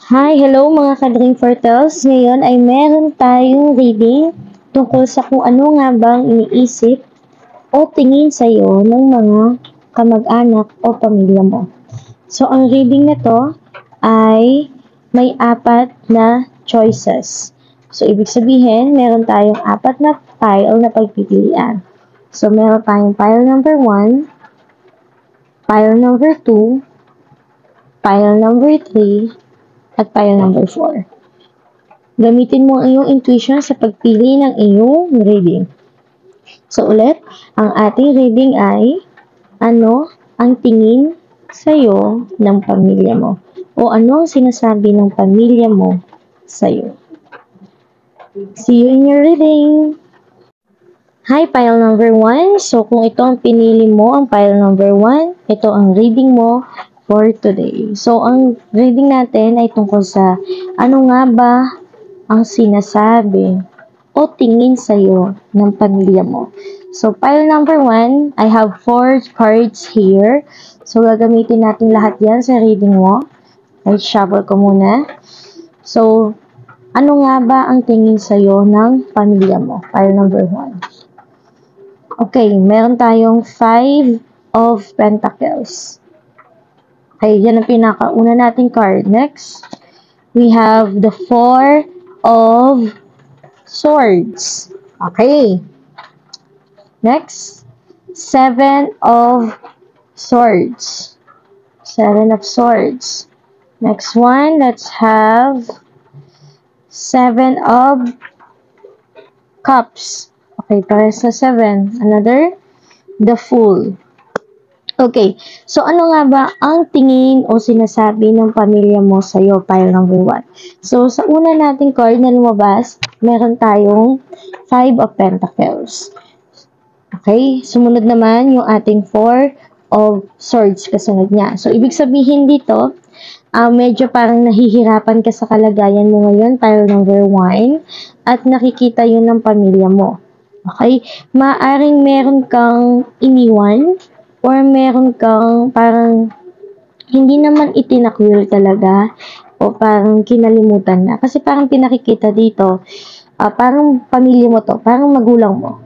Hi, hello mga ka-Dream Fortels. Ngayon ay meron tayong reading tungkol sa kung ano nga bang iniisip o tingin sa iyo ng mga kamag-anak o pamilya mo. So, ang reading na to ay may 4 na choices. So, ibig sabihin, meron tayong 4 na pile na pagpipilian. So, meron tayong pile number 1, pile number 2, pile number 3, at pile number 4. Gamitin mo ang iyong intuition sa pagpili ng iyong reading. So ulit, ang ating reading ay ano ang tingin sa iyo ng pamilya mo o ano ang sinasabi ng pamilya mo sa iyo. See you in your reading! Hi, pile number 1. So kung ito ang pinili mo, ang pile number 1, ito ang reading mo for today. So ang reading natin ay tungkol sa ano nga ba ang sinasabi o tingin sa iyo ng pamilya mo. So, pile number 1, I have 4 cards here. So, gagamitin natin lahat yan sa reading mo. Ay, shuffle ko muna. So, ano nga ba ang tingin sa iyo ng pamilya mo? Pile number 1. Okay, meron tayong 5 of Pentacles. Okay, yan ang pinakauna nating card. Next, we have the 4 of Swords. Okay. Next, 7 of Swords. 7 of Swords. Next one, let's have 7 of Cups. Okay, pares na 7. Another, the Fool. Okay, so ano nga ba ang tingin o sinasabi ng pamilya mo sa iyo, pile number 1? So, sa una nating card na lumabas, meron tayong 5 of Pentacles. Okay, sumunod naman yung ating 4 of Swords kasunod niya. So, ibig sabihin dito, medyo parang nahihirapan ka sa kalagayan mo ngayon, pile number 1, at nakikita yun ng pamilya mo. Okay, maaring meron kang iniwan, or meron kang parang hindi naman itinakwil talaga o parang kinalimutan na. Kasi parang pinakikita dito, parang pamilya mo to, parang magulang mo.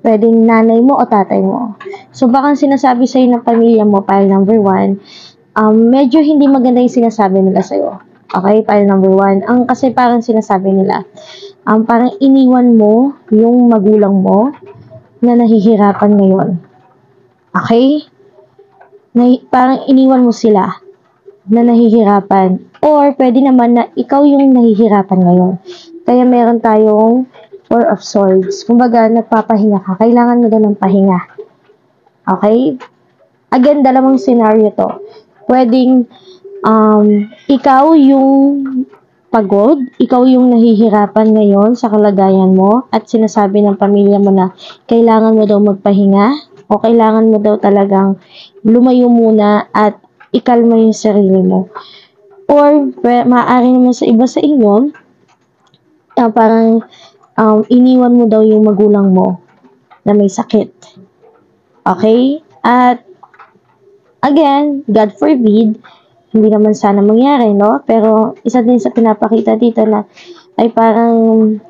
Pwedeng nanay mo o tatay mo. So baka sinasabi sa'yo ng pamilya mo, pile number 1, medyo hindi maganda yung sinasabi nila sa'yo. Okay, pile number 1. Kasi parang sinasabi nila, parang iniwan mo yung magulang mo na nahihirapan ngayon. Okay? Parang iniwan mo sila na nahihirapan. Or, pwede naman na ikaw yung nahihirapan ngayon. Kaya meron tayong 4 of Swords. Kumbaga, nagpapahinga ka. Kailangan mo daw ng pahinga. Okay? Again, dalawang scenario to. Pwedeng, ikaw yung pagod, ikaw yung nahihirapan ngayon sa kalagayan mo, at sinasabi ng pamilya mo na kailangan mo daw magpahinga, o kailangan mo daw talagang lumayo muna at ikalma yung sarili mo. Or, maaari naman sa iba sa inyo, parang iniwan mo daw yung magulang mo na may sakit. Okay? At, again, God forbid, hindi naman sana mangyari, no? Pero, isa din sa pinapakita dito na ay parang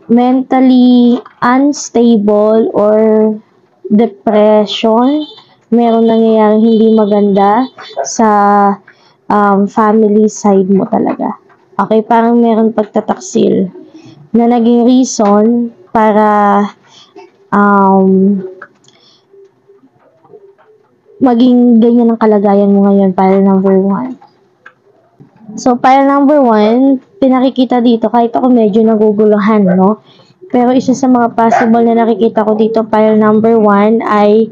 mentally unstable or depression, meron nangyayaring hindi maganda sa family side mo talaga. Okay, parang meron pagtataksil na naging reason para maging ganyan ang kalagayan mo ngayon, pile number 1. So, pile number 1, pinakikita dito, kahit ako medyo naguguluhan, no? Pero isa sa mga possible na nakikita ko dito, pile number 1, ay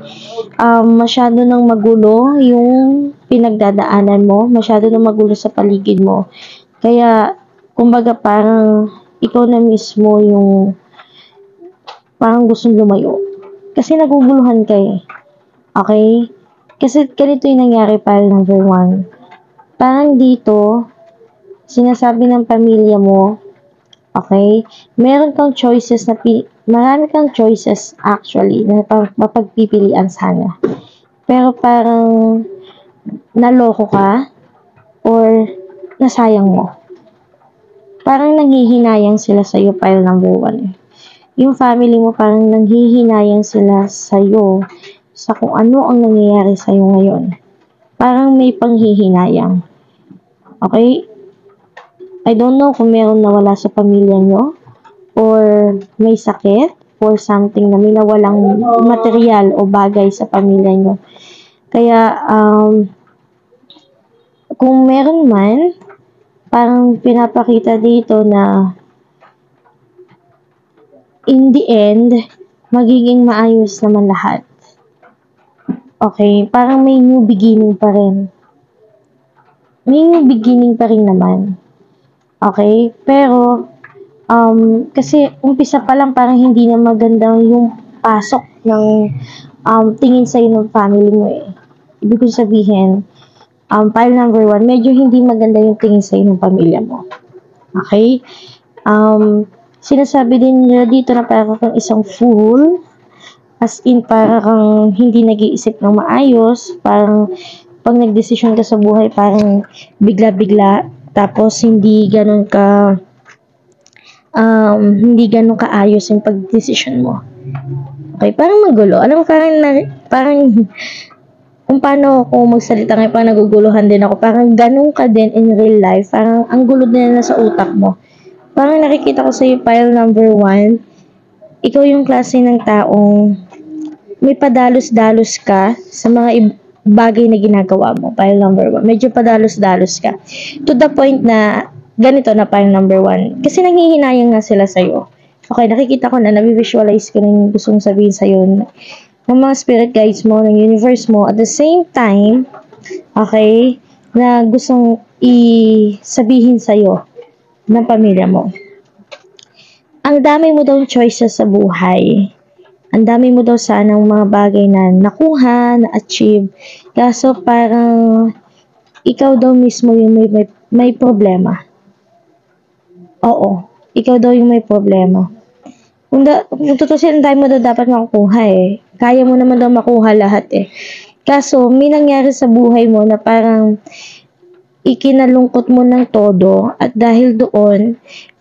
masyado nang magulo yung pinagdadaanan mo, masyado nang magulo sa paligid mo. Kaya, kumbaga parang ikaw na mismo yung parang gustong lumayo. Kasi naguguluhan ka eh. Okay? Kasi ganito yung nangyari, pile number 1. Parang dito, sinasabi ng pamilya mo, okay, meron kang choices na, marami kang choices actually, na mapagpipilian sana. Pero parang, naloko ka, or nasayang mo. Parang nanghihinayang sila sa'yo, pile number 1. Yung family mo parang nanghihinayang sila sa'yo sa kung ano ang nangyayari sa'yo ngayon. Parang may panghihinayang. Okay? I don't know kung meron nawala sa pamilya nyo or may sakit or something na may nawalang material o bagay sa pamilya nyo. Kaya, kung meron man, parang pinapakita dito na in the end, magiging maayos naman lahat. Okay? Parang may new beginning pa rin. May new beginning pa rin naman. Okay? Pero, kasi umpisa pa lang parang hindi na maganda yung pasok ng tingin sa'yo ng family mo eh. Ibig ko sabihin, pile number 1, medyo hindi maganda yung tingin sa'yo ng pamilya mo. Okay? Sinasabi din nila dito na parang kang isang fool, as in parang hindi nag-iisip ng maayos, parang pag nagdesisyon ka sa buhay, parang bigla-bigla, tapos hindi ganun kaayos yung pagdesisyon mo. Okay, parang magulo. Alam mo, parang kung paano ako magsalita ngayon, parang naguguluhan din ako. Parang ganun ka din in real life. Parang ang gulo din na sa utak mo. Parang nakikita ko sa'yo, pile number 1, ikaw yung klase ng taong may padalos-dalos ka sa mga bagay na ginagawa mo, pile number 1. Medyo padalos-dalos ka. To the point na ganito na pile number 1. Kasi nanghihinayang nga sila sa'yo. Okay, nakikita ko na, nabivisualize ko na yung gustong sabihin sa'yo ng mga spirit guides mo, ng universe mo, at the same time, okay, na gustong sabihin sa'yo ng pamilya mo. Ang dami mo daw choices sa buhay. Ang dami mo daw sanang mga bagay na nakuha, na-achieve. Kaso parang ikaw daw mismo yung may problema. Oo, ikaw daw yung may problema. Kung tutusin, ang dami mo daw dapat makukuha eh. Kaya mo naman daw makuha lahat eh. Kaso, may nangyari sa buhay mo na parang ikinalungkot mo ng todo at dahil doon,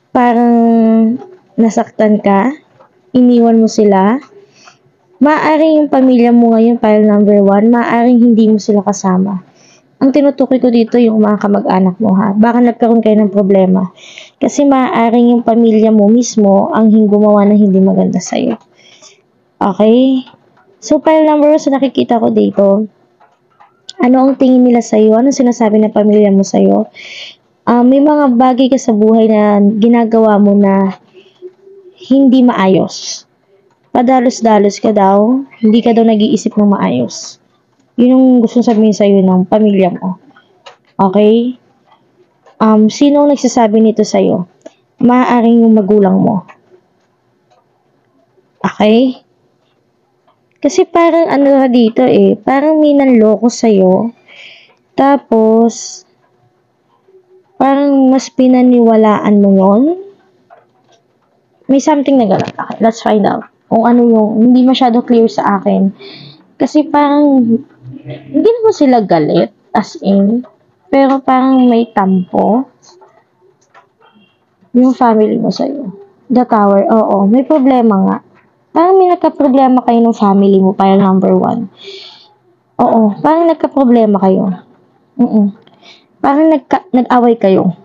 parang nasaktan ka, iniwan mo sila. Maaaring yung pamilya mo ngayon, pile number 1, maaaring hindi mo sila kasama. Ang tinutukoy ko dito yung mga kamag-anak mo ha. Baka nagkaroon kayo ng problema. Kasi maaaring yung pamilya mo mismo ang gumawa na hindi maganda sa'yo. Okay? So, pile number 1 sa nakikita ko dito, ano ang tingin nila sa'yo? Anong sinasabi ng pamilya mo sa'yo? May mga bagay ka sa buhay na ginagawa mo na hindi maayos. Padalos-dalos ka daw, hindi ka daw nag-iisip ng maayos. Yun yung gusto sabihin sa'yo ng pamilya mo. Okay? Sino ang nagsasabi nito sa'yo? Maaaring yung magulang mo. Okay? Kasi parang ano dito eh, parang may nanloko sa'yo. Tapos, parang mas pinaniwalaan mo yon. May something na gano'n. Okay, let's find out. Kung ano yung, hindi masyado clear sa akin. Kasi parang, hindi naman sila galit, as in. Pero parang may tampo. Yung family mo sa'yo. The Tower, oo, may problema nga. Parang may nagka-problema kayo ng family mo, pile number 1. Oo, parang nagka-problema kayo. Parang nag-away kayo.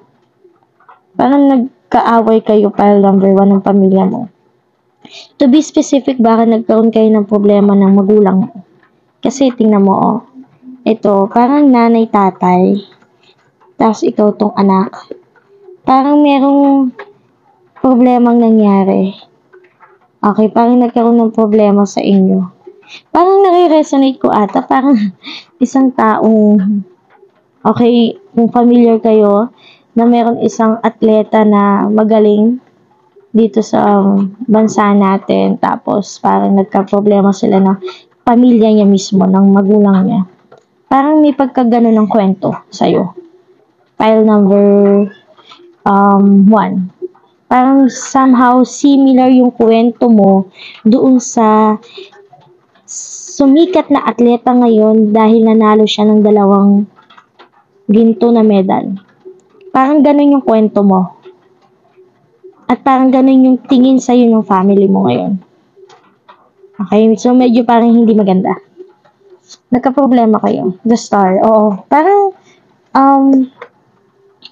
Parang nagka-away kayo, pile number 1 ng pamilya mo. To be specific, baka nagkaroon kayo ng problema ng magulang mo. Kasi tingnan mo, ito, parang nanay, tatay, tapos ikaw tong anak. Parang merong problemang nangyari. Okay, parang nagkaroon ng problema sa inyo. Parang nare-resonate ko ata, parang isang taong, okay, kung familiar kayo, na meron isang atleta na magaling dito sa bansa natin, tapos parang nagka-problema sila ng pamilya niya mismo, ng magulang niya. Parang may pagkagano ng kwento sa'yo. File number 1. Parang somehow similar yung kwento mo doon sa sumikat na atleta ngayon dahil nanalo siya ng 2 ginto na medal. Parang ganun yung kwento mo. At parang ganun yung tingin sa'yo ng family mo ngayon. Okay? So, medyo parang hindi maganda. Nagka-problema kayo. The Star. Oo.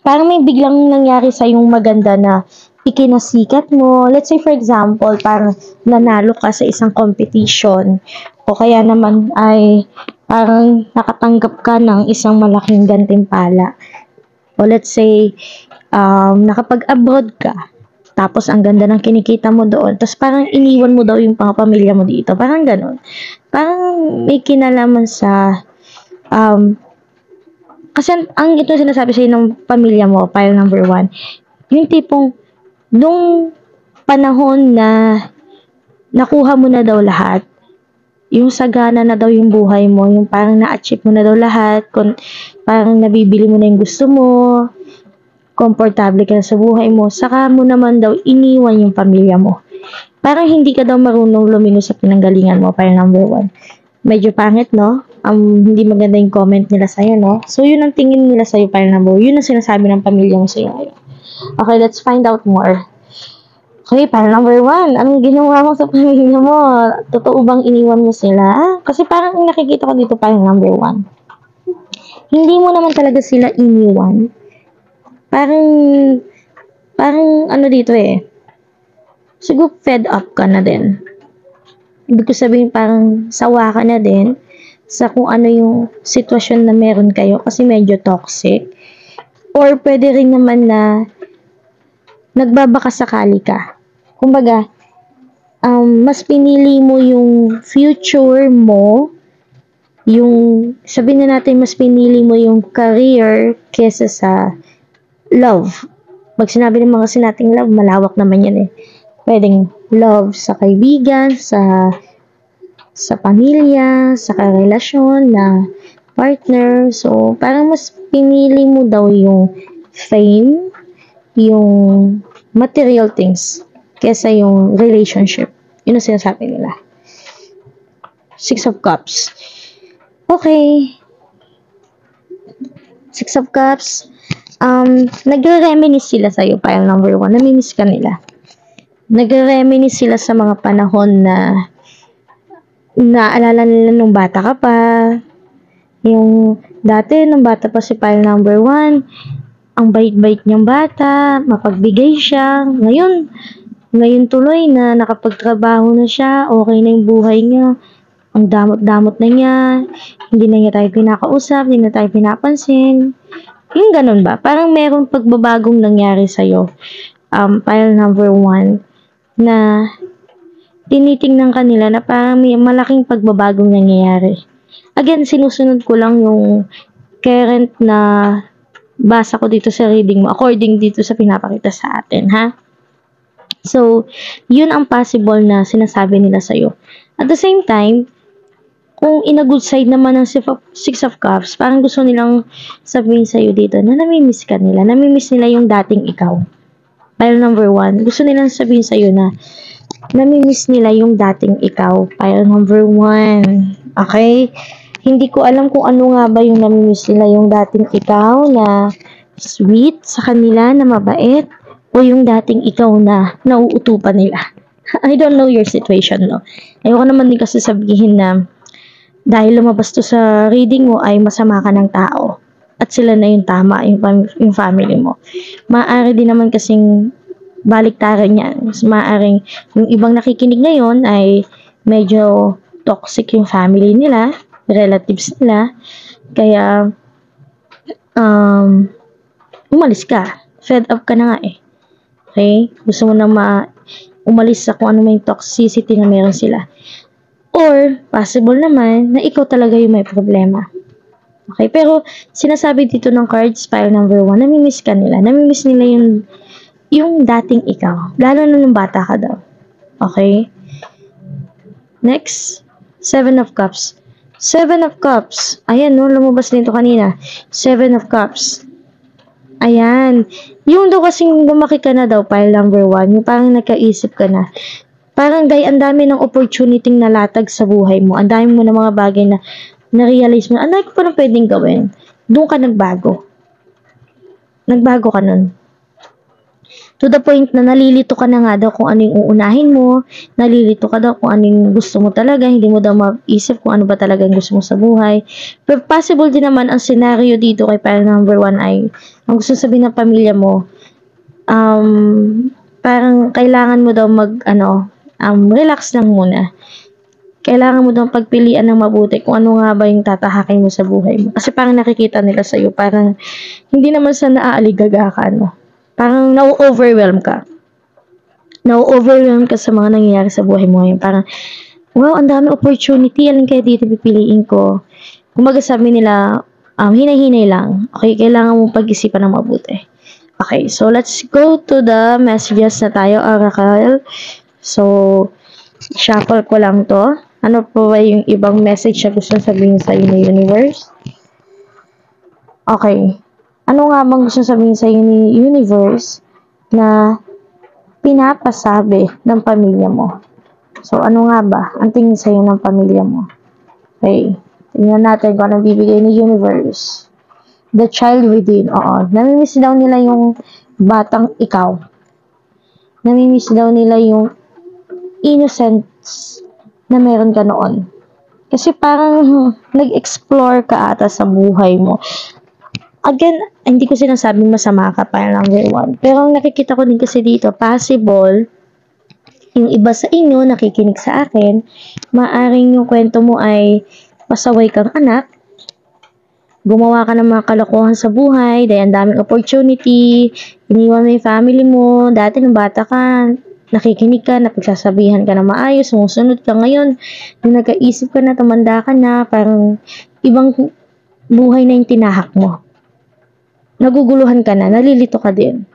Parang may biglang nangyari sa yung maganda na ikinasikat mo. Let's say, for example, parang nanalo ka sa isang competition o kaya naman ay parang nakatanggap ka ng isang malaking gantimpala. O let's say, nakapag-abroad ka. Tapos, ang ganda ng kinikita mo doon. Tapos, parang iniwan mo daw yung pamilya mo dito. Parang ganun. Parang may kinalaman sa kasi ang ito sinasabi sa'yo ng pamilya mo, pile number 1, yung tipong, nung panahon na nakuha mo na daw lahat, yung sagana na daw yung buhay mo, yung parang na-achieve mo na daw lahat, parang nabibili mo na yung gusto mo, komportable ka na sa buhay mo, saka mo naman daw iniwan yung pamilya mo. Parang hindi ka daw marunong lumingon sa pinanggalingan mo, pile number 1. Medyo pangit, no? Hindi maganda yung comment nila sa'yo, no? So, yun ang tingin nila sa'yo, pile number 1. Yun ang sinasabi ng pamilya mo sa'yo ngayon. Okay, let's find out more. Okay, pile number 1. Anong ginawa mo sa pamilya mo? Totoo bang iniwan mo sila? Kasi parang nakikita ko dito, pile number 1. Hindi mo naman talaga sila iniwan. Parang ano dito siguro fed up ka na din. Ibig ko sabihin parang sawa ka na din sa kung ano yung sitwasyon na meron kayo kasi medyo toxic. Or pwede rin naman na nagbabakasakali ka. Kumbaga, mas pinili mo yung future mo, sabihin na natin mas pinili mo yung career kesa sa love. Pag sinabi naman kasi nating love, malawak naman yan Pwedeng love sa kaibigan, sa pamilya, sa karelasyon, na partner. So, parang mas pinili mo daw yung fame, yung material things, kesa yung relationship. Yun ang sinasabi nila. 6 of Cups. Okay. 6 of Cups. Nagre-reminisce sila sa'yo, pile number 1. Namimiss ka nila. Nagre-reminisce sila sa mga panahon na naalala nila nung bata ka pa. Yung dati, nung bata pa si pile number 1, ang bait-bait niyang bata, mapagbigay siya. Ngayon tuloy na nakapagtrabaho na siya, okay na yung buhay niya. Ang damot-damot na niya, hindi na niya tayo pinakausap, hindi na tayo pinapansin. Yung ganun ba? Parang merong pagbabagong nangyari sa'yo. Pile number 1, na tinitingnan kanila na parang may malaking pagbabagong nangyayari. Again, sinusunod ko lang yung current na basa ko dito sa reading mo, according dito sa pinapakita sa atin, ha? So, yun ang possible na sinasabi nila sa'yo. At the same time, kung in a good side naman ng 6 of Cups, parang gusto nilang sabihin sa'yo dito na namimiss ka nila. Namimiss nila yung dating ikaw. Pile number 1, gusto nilang sabihin sa'yo na namimiss nila yung dating ikaw. Pile number 1. Okay? Hindi ko alam kung ano nga ba yung namimiss nila, yung dating ikaw na sweet sa kanila, na mabait, o yung dating ikaw na nauutupan nila. I don't know your situation, no? Ayoko naman din kasi sabihin na dahil lumabas to sa reading mo ay masama ka ng tao at sila na yung tama, yung family mo. Maaari din naman kasing baliktaran yan. Maaaring yung ibang nakikinig ngayon ay medyo toxic yung family nila, relatives nila, kaya umalis ka. Fed up ka na nga Okay? Gusto mo na umalis sa kung ano may toxicity na meron sila. Or, possible naman na ikaw talaga yung may problema. Okay? Pero, sinasabi dito ng cards, pile number 1, namimiss ka nila. Namimiss nila yung dating ikaw. Lalo na nung bata ka daw. Okay? Next, 7 of Cups. 7 of Cups. Ayan, no? Lumabas dito kanina. 7 of Cups. Ayan. Yung daw kasing lumaki ka na daw, pile number 1, yung parang nagkaisip ka na. Parang ang dami ng opportunity nalatag sa buhay mo. Ang dami mo ng mga bagay na na-realize mo, ang dami ko pa na pwedeng gawin. Doon ka nagbago. nagbago ka nun. To the point na nalilito ka na nga daw kung ano yung uunahin mo, nalilito ka daw kung ano yung gusto mo talaga, hindi mo daw maisip kung ano ba talaga yung gusto mo sa buhay. Pero possible din naman ang scenario dito kay file number 1 ay, ang gusto sabihin ng pamilya mo, parang kailangan mo daw relax lang muna. Kailangan mo daw pagpilian ng mabuti kung ano nga ba yung tatahakin mo sa buhay mo. Kasi parang nakikita nila sa'yo, parang hindi naman sa naaaligaga ka, no? Parang na-overwhelm ka. Na-overwhelm ka sa mga nangyayari sa buhay mo ngayon. Parang, wow, ang dami opportunity. Alin kaya dito pipiliin ko? Kumbaga sabi nila, hinay-hinay lang. Okay, kailangan mong pag-isipan ng mabuti. Okay, so let's go to the messages na tayo, Oracle. So, shuffle ko lang to. Ano po ba yung ibang message na gusto sabihin sa iyo ni universe? Okay. Ano nga bang gusto sabihin sa iyo ni universe na pinapasabi ng pamilya mo? So, ano nga ba ang tingin sa iyo ng pamilya mo? Okay. Tingnan natin kung anong bibigay ni universe. The child within. Oo. Namimiss daw nila yung batang ikaw. Namimiss daw nila yung innocence na meron ka noon. Kasi parang nag-explore ka ata sa buhay mo. Again, hindi ko sinasabing masama ka para number 1. Pero ang nakikita ko din kasi dito, possible, yung iba sa inyo nakikinig sa akin, maaring yung kwento mo ay pasaway kang anak, gumawa ka ng mga kalokohan sa buhay, dahil ang daming opportunity, iniwan mo yung family mo, dati nung bata ka, nakikinig ka, napagsasabihan ka na maayos, sumusunod ka ngayon, nung nagkaisip ka na, tumanda ka na, parang ibang buhay na yung tinahak mo. Naguguluhan ka na, nalilito ka din.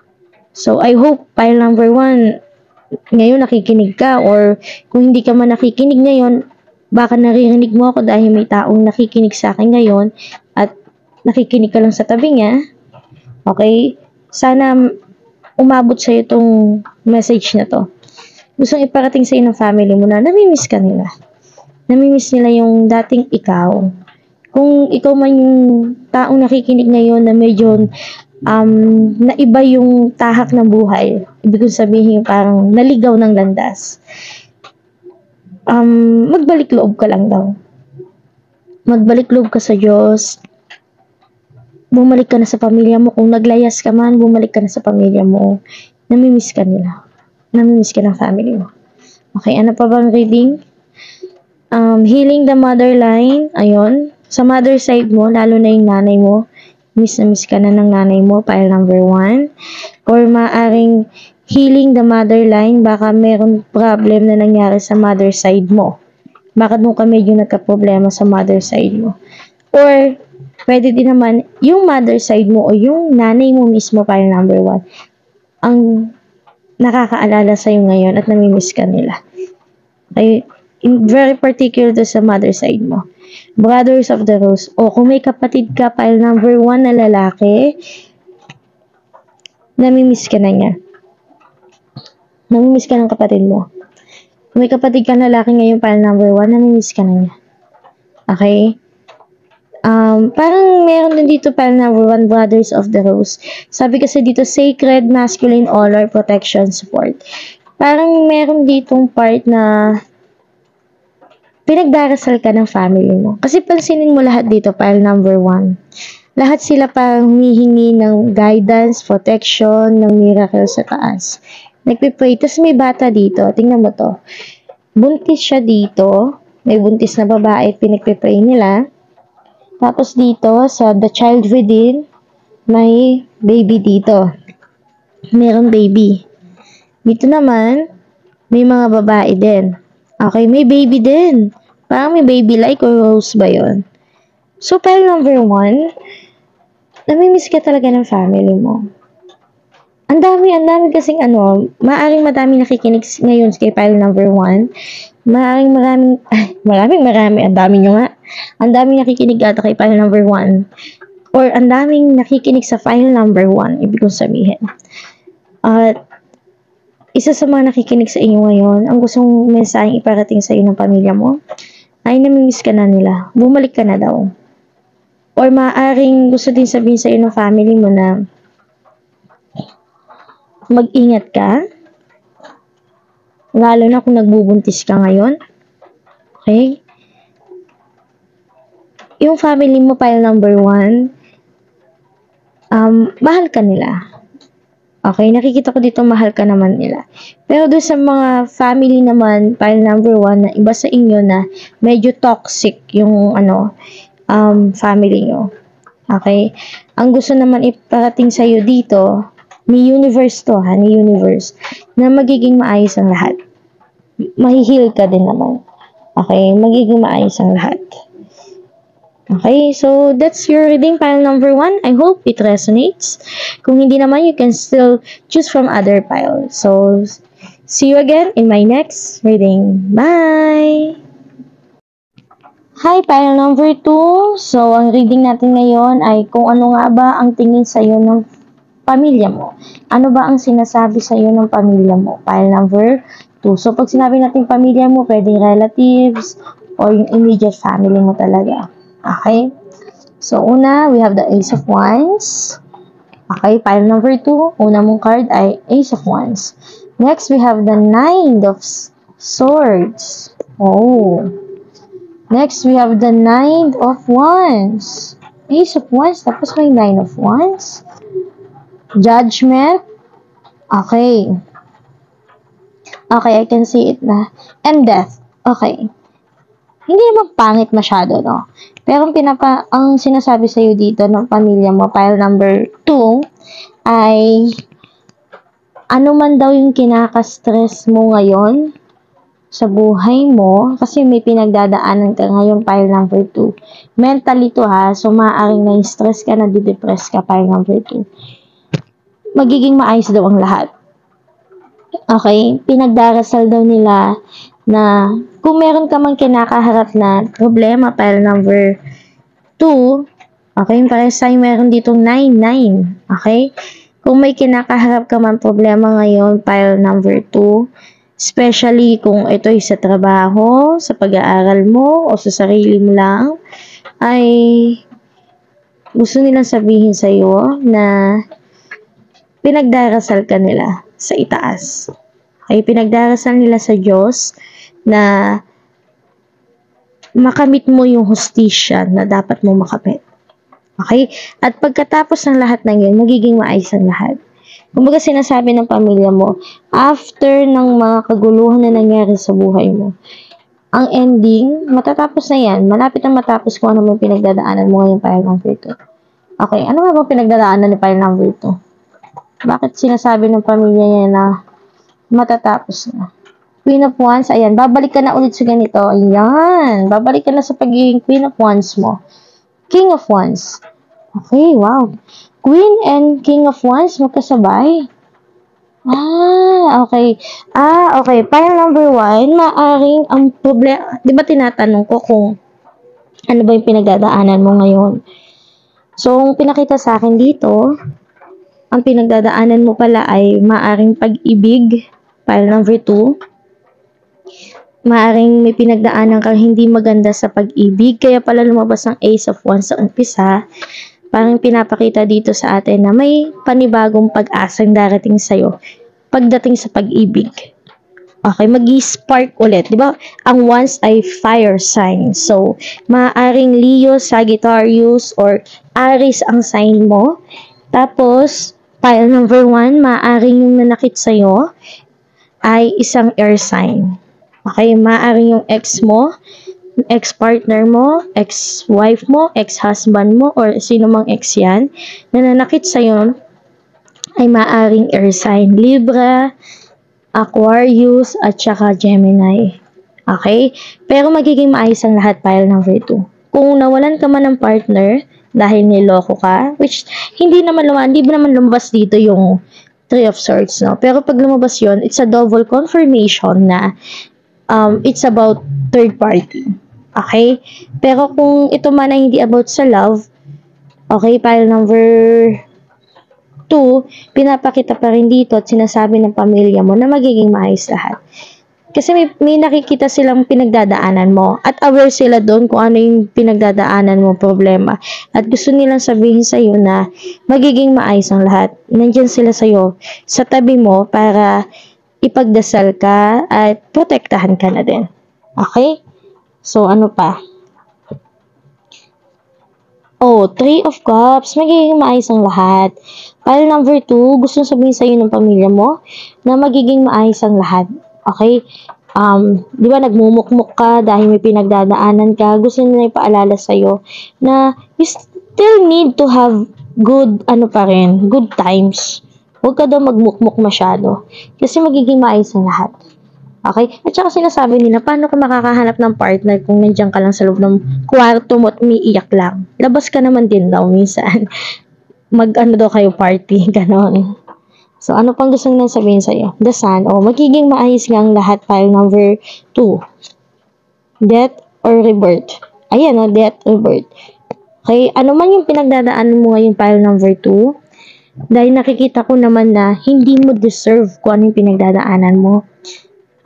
So, I hope file number 1, ngayon nakikinig ka, or kung hindi ka man nakikinig ngayon, baka naririnig mo ako dahil may taong nakikinig sa akin ngayon, at nakikinig ka lang sa tabi niya. Okay? Sana umabot sa'yo itong message na to. Gusto iparating sa'yo ng family mo na namimiss ka nila. Namimiss nila yung dating ikaw. Kung ikaw man yung taong nakikinig ngayon na medyo naiba yung tahak ng buhay, ibig sabihin parang naligaw ng landas, magbalik loob ka lang daw. Magbalik loob ka sa Diyos. Bumalik ka na sa pamilya mo. Kung naglayas ka man, bumalik ka na sa pamilya mo. Namimiss ka nila. Namimiss ka ng family mo. Okay, ano pa bang reading? Healing the mother line. Ayun. Sa mother side mo, lalo na yung nanay mo, miss na miss ka na ng nanay mo, file number 1. Or maaring healing the mother line, baka meron problem na nangyari sa mother side mo. Baka doon ka medyo nagka-problema sa mother side mo. Or, pwede din naman, yung mother side mo o yung nanay mo mismo, file number 1, ang nakakaalala sa'yo ngayon at namimiss ka nila. Ay, very particular to sa mother side mo. Brothers of the Rose. O, kung may kapatid ka, file number 1 na lalaki, namimiss ka na niya. Namimiss ka ng kapatid mo. Kung may kapatid ka lalaki ngayon, file number 1, namimiss ka na niya. Okay? Parang meron din dito file number 1, Brothers of the Rose. Sabi kasi dito, Sacred Masculine Honor Protection Support. Parang meron ditong part na pinagdarasal ka ng family mo. Kasi pansinin mo lahat dito, file number 1. Lahat sila parang humihingi ng guidance, protection, ng miracle sa taas. Nagpipray. Tapos may bata dito. Tingnan mo to. Buntis siya dito. May buntis na babae. Pinagpipray nila. Tapos dito, sa the child within, may baby dito. Merong baby. Dito naman, may mga babae din. Okay, may baby din. Parang may baby like or rose ba yun? So, file number 1, namimiss ka talaga ng family mo. Ang dami kasing maaring madami nakikinig ngayon kay file number 1. Maraming, ang dami nyo nga. Ang daming nakikinig ata kay file number 1. Or ang daming nakikinig sa file number 1, ibig kong sabihin. At isa sa mga nakikinig sa inyo ngayon, ang gustong mensaheng iparating sa iyo ng pamilya mo, ay namimiss ka na nila. Bumalik ka na daw. Or maaaring gusto din sabihin sa iyo ng family mo na mag-ingat ka. Lalo na kung nagbubuntis ka ngayon. Okay? Yung family mo, pile number 1, mahal ka nila. Okay, nakikita ko dito mahal ka naman nila. Pero doon sa mga family naman, pile number 1, na iba sa inyo na medyo toxic yung family nyo. Okay? Ang gusto naman iparating sa'yo dito, ni universe to ha, ni universe, na magiging maayos ang lahat. Mahihil ka din naman. Okay? Magiging maayos ang lahat. Okay, so that's your reading pile number 1. I hope it resonates. Kung hindi naman, you can still choose from other piles. So, see you again in my next reading. Bye! Hi, pile number 2. So, ang reading natin ngayon ay kung ano nga ba ang tingin sa'yo ng pamilya mo. Ano ba ang sinasabi sa'yo ng pamilya mo? Pile number 2. So, pag sinabi natin pamilya mo, pwedeng relatives or yung immediate family mo talaga. Okay? So, una, we have the Ace of Wands. Okay, pile number 2. Una mong card ay Ace of Wands. Next, we have the Nine of Swords. Oh. Next, we have the Nine of Wands. Ace of Wands, tapos may Nine of Wands. Judgment. Okay. Okay, I can see it na. And Death. Okay. Hindi naman pangit masyado, no? Pero ang sinasabi sa'yo dito ng pamilya mo, pile number 2, ay ano man daw yung kinaka-stress mo ngayon sa buhay mo, kasi may pinagdadaanan ka ngayon, pile number 2. Mentally to ha, so maaaring na-stress ka, na-depress ka, pile number 2. Magiging maayos daw ang lahat. Okay? Pinagdarasal daw nila na kung meron ka mang kinakaharap na problema, pile number 2, okay, parang sa'yo meron ditong 9. Okay? Kung may kinakaharap ka man problema ngayon, pile number 2, especially kung ito'y sa trabaho, sa pag-aaral mo, o sa sarili mo lang, ay gusto nilang sabihin sa'yo na pinagdarasal ka nila sa itaas. Okay? Pinagdarasal nila sa Diyos na makamit mo yung hustisya na dapat mo makamit. Okay? At pagkatapos ng lahat ng yun, magiging maayos ang lahat. Kumbaga sinasabi ng pamilya mo, after ng mga kaguluhan na nangyari sa buhay mo, ang ending, matatapos na yan. Malapit na matapos kung ano mo pinagdadaanan mo ngayon, pile number 2. Okay, ano nga bang pinagdadaanan ni pile number 2? Bakit sinasabi ng pamilya niya na matatapos na? Queen of Wands, ayan, babalik ka na ulit sa ganito. Ayan, babalik ka na sa pagiging Queen of Wands mo. King of Wands. Okay, wow. Queen and King of Wands, magkasabay. Okay. Okay. Pile number 1, maaring ang problema, di ba tinatanong ko kung ano ba yung pinagdadaanan mo ngayon? So, ang pinakita sa akin dito, ang pinagdadaanan mo pala ay maaring pag-ibig, pile number 2. Maaring may pinagdaanan kang hindi maganda sa pag-ibig, kaya pala lumabas ang Ace of Wands sa umpisa. Parang pinapakita dito sa atin na may panibagong pag-asang darating sa'yo pagdating sa pag-ibig. Okay, mag-spark ulit. Di ba? Ang Wands ay fire sign. So, maaaring Leo, Sagittarius, or Aries ang sign mo. Tapos, pile number 1, maaaring yung nanakit sa'yo ay isang air sign. Okay, maaaring yung ex mo, ex-partner mo, ex-wife mo, ex-husband mo, or sino mang ex yan, na nanakit sa'yo, ay maaaring air sign. Libra, Aquarius, at saka Gemini. Okay? Pero magiging maayos ang lahat, pile number 2. Kung nawalan ka man ng partner, dahil niloko ka, which hindi ba naman lumabas dito yung Three of Swords, no? Pero pag lumabas yun, it's a double confirmation na it's about third party. Okay? Pero kung ito man ay hindi about sa love, okay, pile number 2, pinapakita pa rin dito at sinasabi ng pamilya mo na magiging maayos lahat. Kasi may nakikita silang pinagdadaanan mo at aware sila doon kung ano yung pinagdadaanan mo problema. At gusto nilang sabihin sa iyo na magiging maayos ang lahat. Nandiyan sila sa iyo, sa tabi mo para ipagdasal ka at protektahan ka na din. Okay? So, ano pa? Oh, Three of Cups. Magiging maayos ang lahat. Pile number 2, gusto sabihin sa iyo ng pamilya mo na magiging maayos ang lahat. Okay? Di ba nagmumukmuk ka dahil may pinagdadaanan ka, gusto nila ipaalala sa iyo na you still need to have good, good times. Huwag ka daw magmukmuk masyado. Kasi magiging maayos ang lahat. Okay? At saka sinasabi nila, paano ka makakahanap ng partner kung nandiyan ka lang sa loob ng kwarto mo at umiiyak lang? Labas ka naman din daw minsan. Daw kayo party, ganon. So, ano pang gusto nang sabihin sa'yo? The Sun, magiging maayos nga ang lahat, pile number 2. Death or rebirth. Ayan, death or rebirth. Okay, ano man yung pinagdadaanan mo ngayon, pile number 2, dahil nakikita ko naman na hindi mo deserve kung ano yung pinagdadaanan mo.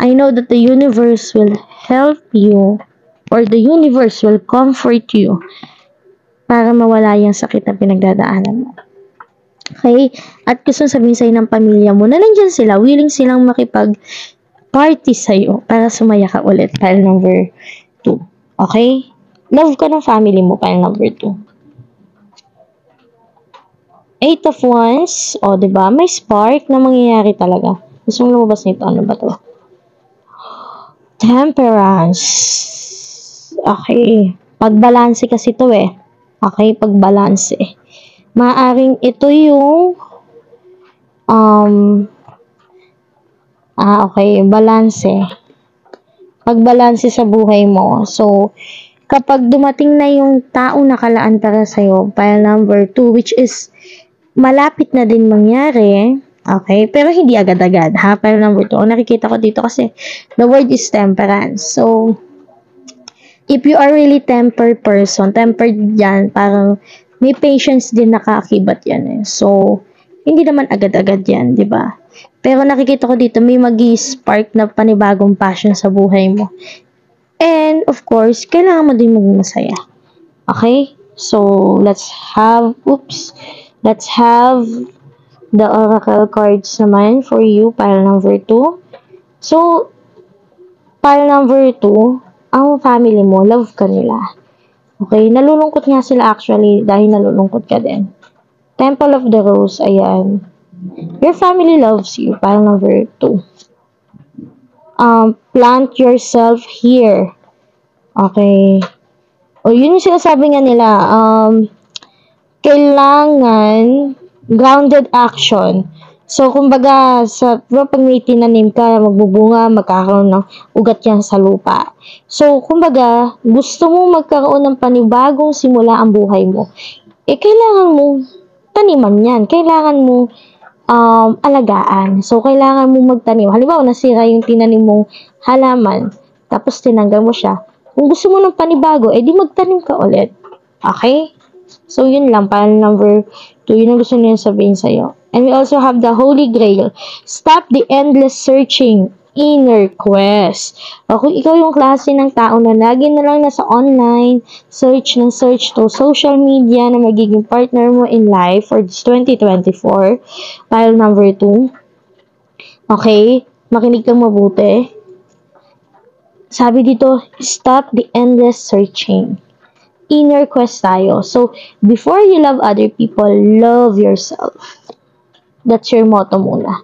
I know that the universe will help you or the universe will comfort you para mawala yung sakit na pinagdadaanan mo. Okay? At gusto sabihin sa'yo ng pamilya mo na nandyan sila, willing silang makipag-party sa'yo para sumaya ka ulit. Pile number 2. Okay? Love ka ng family mo, pile number 2. 8 of Wands, diba? May spark na mangyayari talaga. Gusto mong lumabas nito, ano ba to? Temperance. Okay. Pagbalanse kasi to Okay, pagbalanse. Maaring ito yung balanse. Pagbalanse sa buhay mo. So, kapag dumating na yung taong nakalaan para sa'yo, pile number 2, which is malapit na din mangyari, okay? Pero hindi agad-agad, ha? Pile number 2. Nakikita ko dito kasi the word is temperance. So, if you are really tempered yan, parang may patience din nakaakibat yan So, hindi naman agad-agad yan, di ba? Pero nakikita ko dito, may magi-spark na panibagong passion sa buhay mo. And, of course, kailangan mo din maging masaya. Okay? So, let's have the oracle cards naman for you, pile number 2. So, pile number 2, ang family mo, love ka nila. Okay, nalulungkot nga sila actually dahil nalulungkot ka din. Temple of the Rose, ayan. Your family loves you, pile number 2. Plant yourself here. Okay. Yun yung sinasabi nga nila, kailangan grounded action. So, kumbaga, pag may tinanim ka, magbubunga, magkakaroon ng ugat yan sa lupa. So, kumbaga, gusto mo magkaroon ng panibagong simula ang buhay mo. Kailangan mo taniman yan. Kailangan mo alagaan. So, kailangan mo magtanim. Halimbawa, nasira yung tinanim mong halaman, tapos tinanggal mo siya. Kung gusto mo ng panibago, di magtanim ka ulit. Okay? So, yun lang. Pile number 2. Yun ang gusto niya sabihin sa'yo. And we also have the Holy Grail. Stop the endless searching. Inner quest. Kung ikaw yung klase ng tao na lagi na lang nasa online, search to social media na magiging partner mo in life for this 2024. Pile number 2. Okay? Makinig kang mabuti. Sabi dito, stop the endless searching. Inner quest tayo. So, before you love other people, love yourself. That's your motto muna.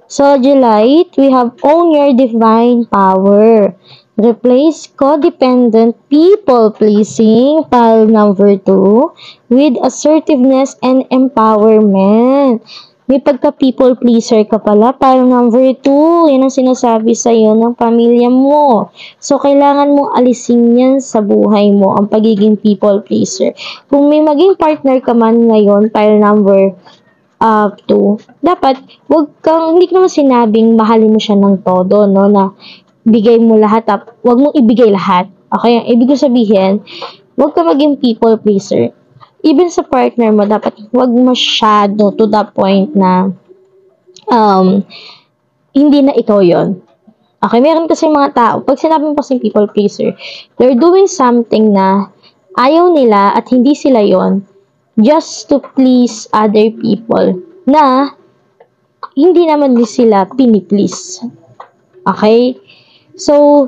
So, July, we have own your divine power. Replace codependent people-pleasing, pile number 2, with assertiveness and empowerment. May pagka-people pleaser ka pala, pile number 2. Yan ang sinasabi sa'yo ng pamilya mo. So, kailangan mong alisin yan sa buhay mo, ang pagiging people pleaser. Kung may maging partner ka man ngayon, pile number 2, dapat, hindi ko naman sinabing mahalin mo siya ng todo, no, na bigay mo lahat, wag mong ibigay lahat. Okay, ibig ko sabihin, wag ka maging people pleaser. Even sa partner mo, dapat wag masyado to the point na hindi na ikaw yon. Okay, meron kasi mga tao, pag sinabi mo kasing people pleaser, they're doing something na ayaw nila at hindi sila yon just to please other people na hindi naman din sila piniplease. Okay? So,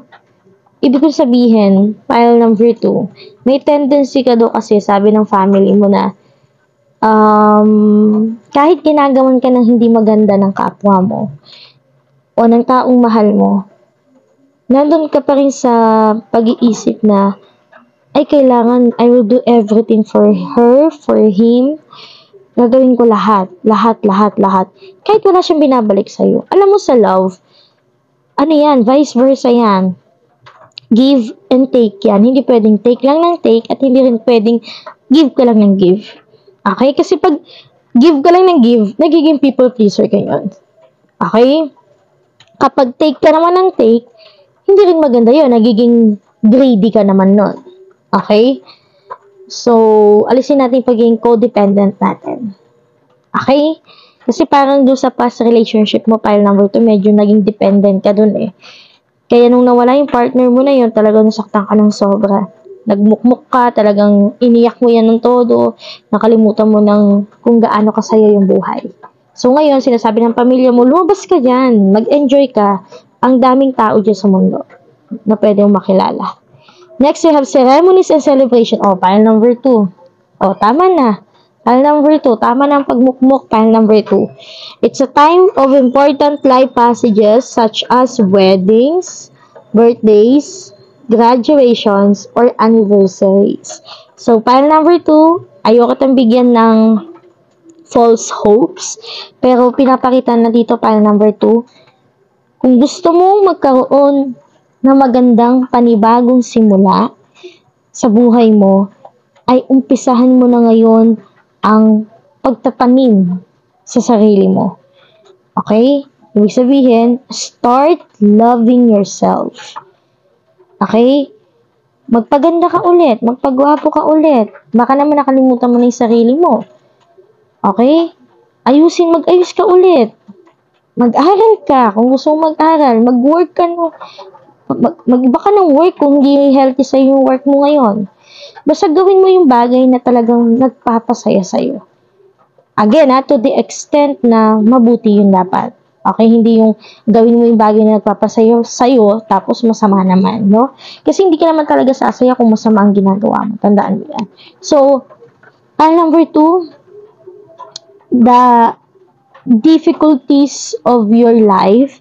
ibig ko sabihin, file number 2, may tendency ka daw kasi, sabi ng family mo na, kahit ginagawan ka ng hindi maganda ng kapwa mo, o ng taong mahal mo, nandun ka pa rin sa pag-iisip na, ay kailangan, I will do everything for her, for him, gagawin ko lahat. Kahit wala siyang binabalik sa'yo. Alam mo sa love, ano yan, vice versa yan. Give and take yan. Hindi pwedeng take lang ng take at hindi rin pwedeng give ka lang ng give. Okay? Kasi pag give ka lang ng give, nagiging people pleaser ka yun. Okay? Kapag take ka naman ng take, hindi rin maganda yun. Nagiging greedy ka naman nun. Okay? So, alisin natin pagiging codependent natin. Okay? Kasi parang doon sa past relationship mo, file number 2, medyo naging dependent ka dun eh. Kaya nung nawala yung partner mo na yun, talagang nasaktan ka ng sobra. Nagmukmuk ka, talagang iniyak mo yan ng todo, nakalimutan mo ng kung gaano kasaya yung buhay. So ngayon, sinasabi ng pamilya mo, lumabas ka dyan, mag-enjoy ka. Ang daming tao dyan sa mundo na pwede mong makilala. Next, we have ceremonies and celebration. File number 2. Tama na. File number 2. Tama na ang pagmukmuk. File number 2. It's a time of important life passages such as weddings, birthdays, graduations, or anniversaries. So, file number 2, ayoko itong bigyan ng false hopes. Pero, pinapakita na dito, file number 2, kung gusto mong magkaroon na magandang panibagong simula sa buhay mo, ay umpisahan mo na ngayon ang pagtatanim sa sarili mo. Okay? Ibig sabihin, start loving yourself. Okay? Magpaganda ka ulit, magpagwapo ka ulit. Baka naman nakalimutan mo na yung sarili mo. Okay? Mag-ayos ka ulit. Mag-aral ka kung gusto mo mag-aral. Mag-work ka no. Mag-iba ka ng work kung hindi healthy sa yung work mo ngayon. Basta gawin mo yung bagay na talagang nagpapasaya sa'yo. Again, to the extent na mabuti yun dapat. Okay, hindi yung gawin mo yung bagay na nagpapasaya sa'yo, tapos masama naman, no? Kasi hindi ka naman talaga sasaya kung masama ang ginagawa mo. Tandaan mo yan. So, number 2, the difficulties of your life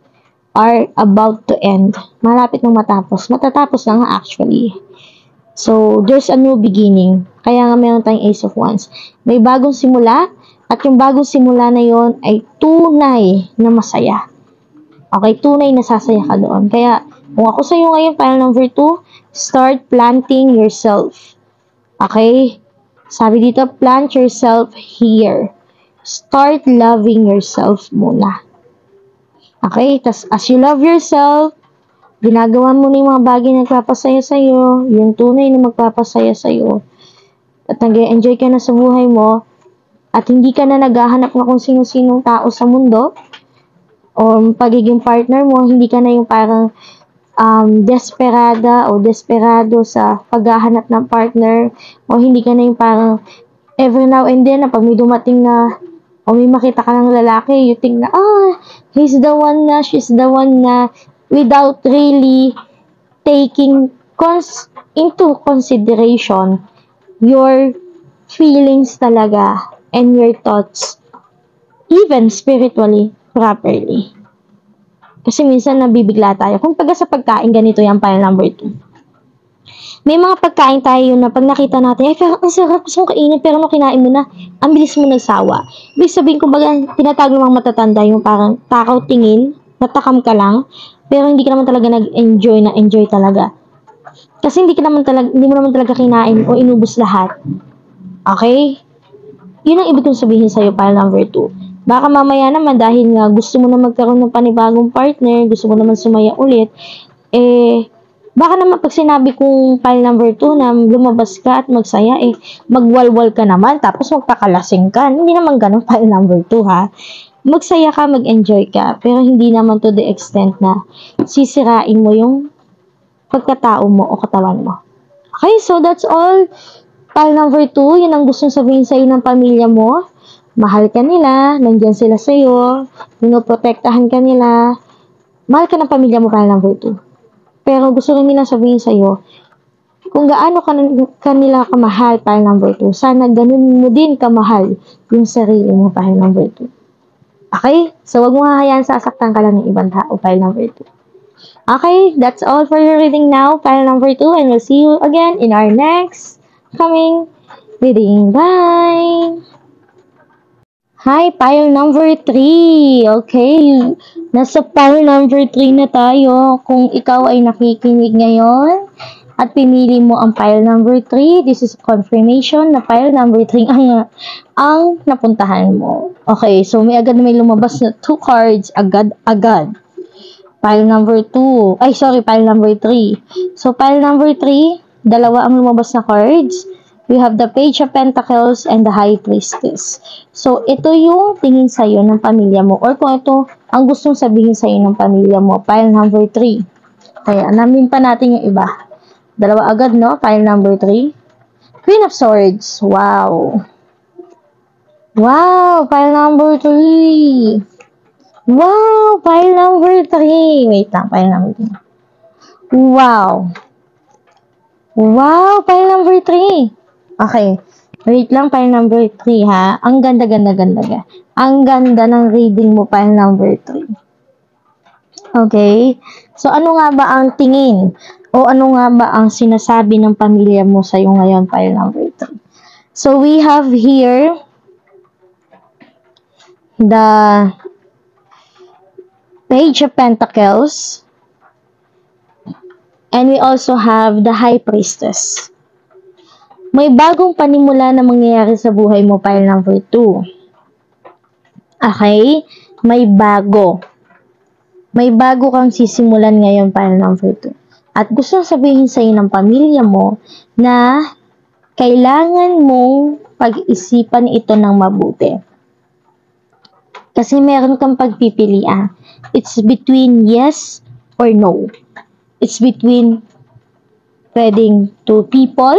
are about to end. Malapit nang matapos. Matatapos na nga actually. So, there's a new beginning. Kaya nga meron tayong Ace of Wands. May bagong simula, at yung bagong simula na yon ay tunay na masaya. Okay, tunay na sasaya ka doon. Kaya, kung ako sa iyo ngayon, file number 2, start planting yourself. Okay? Sabi dito, plant yourself here. Start loving yourself muna. Okay? Tas, as you love yourself, ginagawa mo na yung mga bagay na nagpapasaya sa'yo, yung tunay na magpapasaya sa'yo, at nag-enjoy ka na sa buhay mo, at hindi ka na naghahanap na kung sino-sinong tao sa mundo, o pagiging partner mo, hindi ka na yung parang desperada o desperado sa paghahanap ng partner, o hindi ka na yung parang every now and then, na pag may dumating na o may makita ka ng lalaki, you think na, he's the one na, she's the one na, without really taking into consideration your feelings talaga and your thoughts, even spiritually, properly. Kasi minsan nabibigla tayo. Kung pagka sa pagkain, ganito yung file number 2. May mga pagkain tayo na pag nakita natin, ay, ang sarap, gusto kong kainin, pero nung kinain mo na, ang bilis mo nagsawa. Ibig sabihin, kumbaga, tinatawag ng mga matatanda yung parang takaw tingin, natakam ka lang, pero hindi ka naman talaga nag-enjoy talaga. Kasi hindi mo naman talaga kinain o inubos lahat. Okay? Yun ang ibig kong sabihin sa'yo, file number 2. Baka mamaya naman, dahil nga gusto mo na magkaroon ng panibagong partner, gusto mo naman sumaya ulit, baka naman pag sinabi kong file number 2 na lumabas ka at magsaya, magwalwal ka naman, tapos magpakalasing ka. Hindi naman ganun file number 2, ha? magsaya ka, mag-enjoy ka, pero hindi naman to the extent na sisirain mo yung pagkatao mo o katawan mo. Okay, so that's all. Pile number 2, yun ang gustong sabihin sa'yo ng pamilya mo. Mahal ka nila, nandyan sila sa'yo, pinoprotektahan ka nila. Mahal ka ng pamilya mo, pile number 2. Pero gusto rin nila sabihin sa'yo, kung gaano kanila kamahal, pile number 2, sana ganun mo din kamahal yung sarili mo, pile number 2. Okay? So, wag mo hahayaan sasaktan ka lang ng ibang tao, pile number 2. Okay, that's all for your reading now, pile number 2, and we'll see you again in our next coming reading. Bye! Hi, pile number 3. Okay, nasa pile number 3 na tayo. Kung ikaw ay nakikinig ngayon at pinili mo ang pile number 3, this is confirmation na pile number 3 ang napuntahan mo. Okay, so may lumabas na 2 cards agad-agad. Pile number 2. Pile number 3. So, pile number 3, dalawa ang lumabas na cards. We have the Page of Pentacles and the High Priestess. So, ito yung tingin sa'yo ng pamilya mo. Or kung ito ang gustong sabihin sa'yo ng pamilya mo. Pile number 3. Kaya, alamin pa natin yung iba. Dalawa agad, no? Pile number 3. Queen of Swords. Wow. Wow! Pile number 3. Wow! Pile number 3. Wait lang, pile number 3. Wow! Wow! Pile number 3. Okay. Wait lang, pile number 3 ha. Ang ganda. Ang ganda ng reading mo, pile number 3. Okay. So, ano nga ba ang tingin? O ano nga ba ang sinasabi ng pamilya mo sa'yo ngayon, pile number 3? So, we have here the Page of Pentacles, and we also have the High Priestess. May bagong panimula na mangyayari sa buhay mo, pile number 2. Okay? May bago. May bago kang sisimulan ngayon, pile number 2. At gusto sabihin sa iyo ng pamilya mo na kailangan mong pag-isipan ito ng mabuti. Kasi meron kang pagpipilian. It's between yes or no. It's between pwedeng 2 people,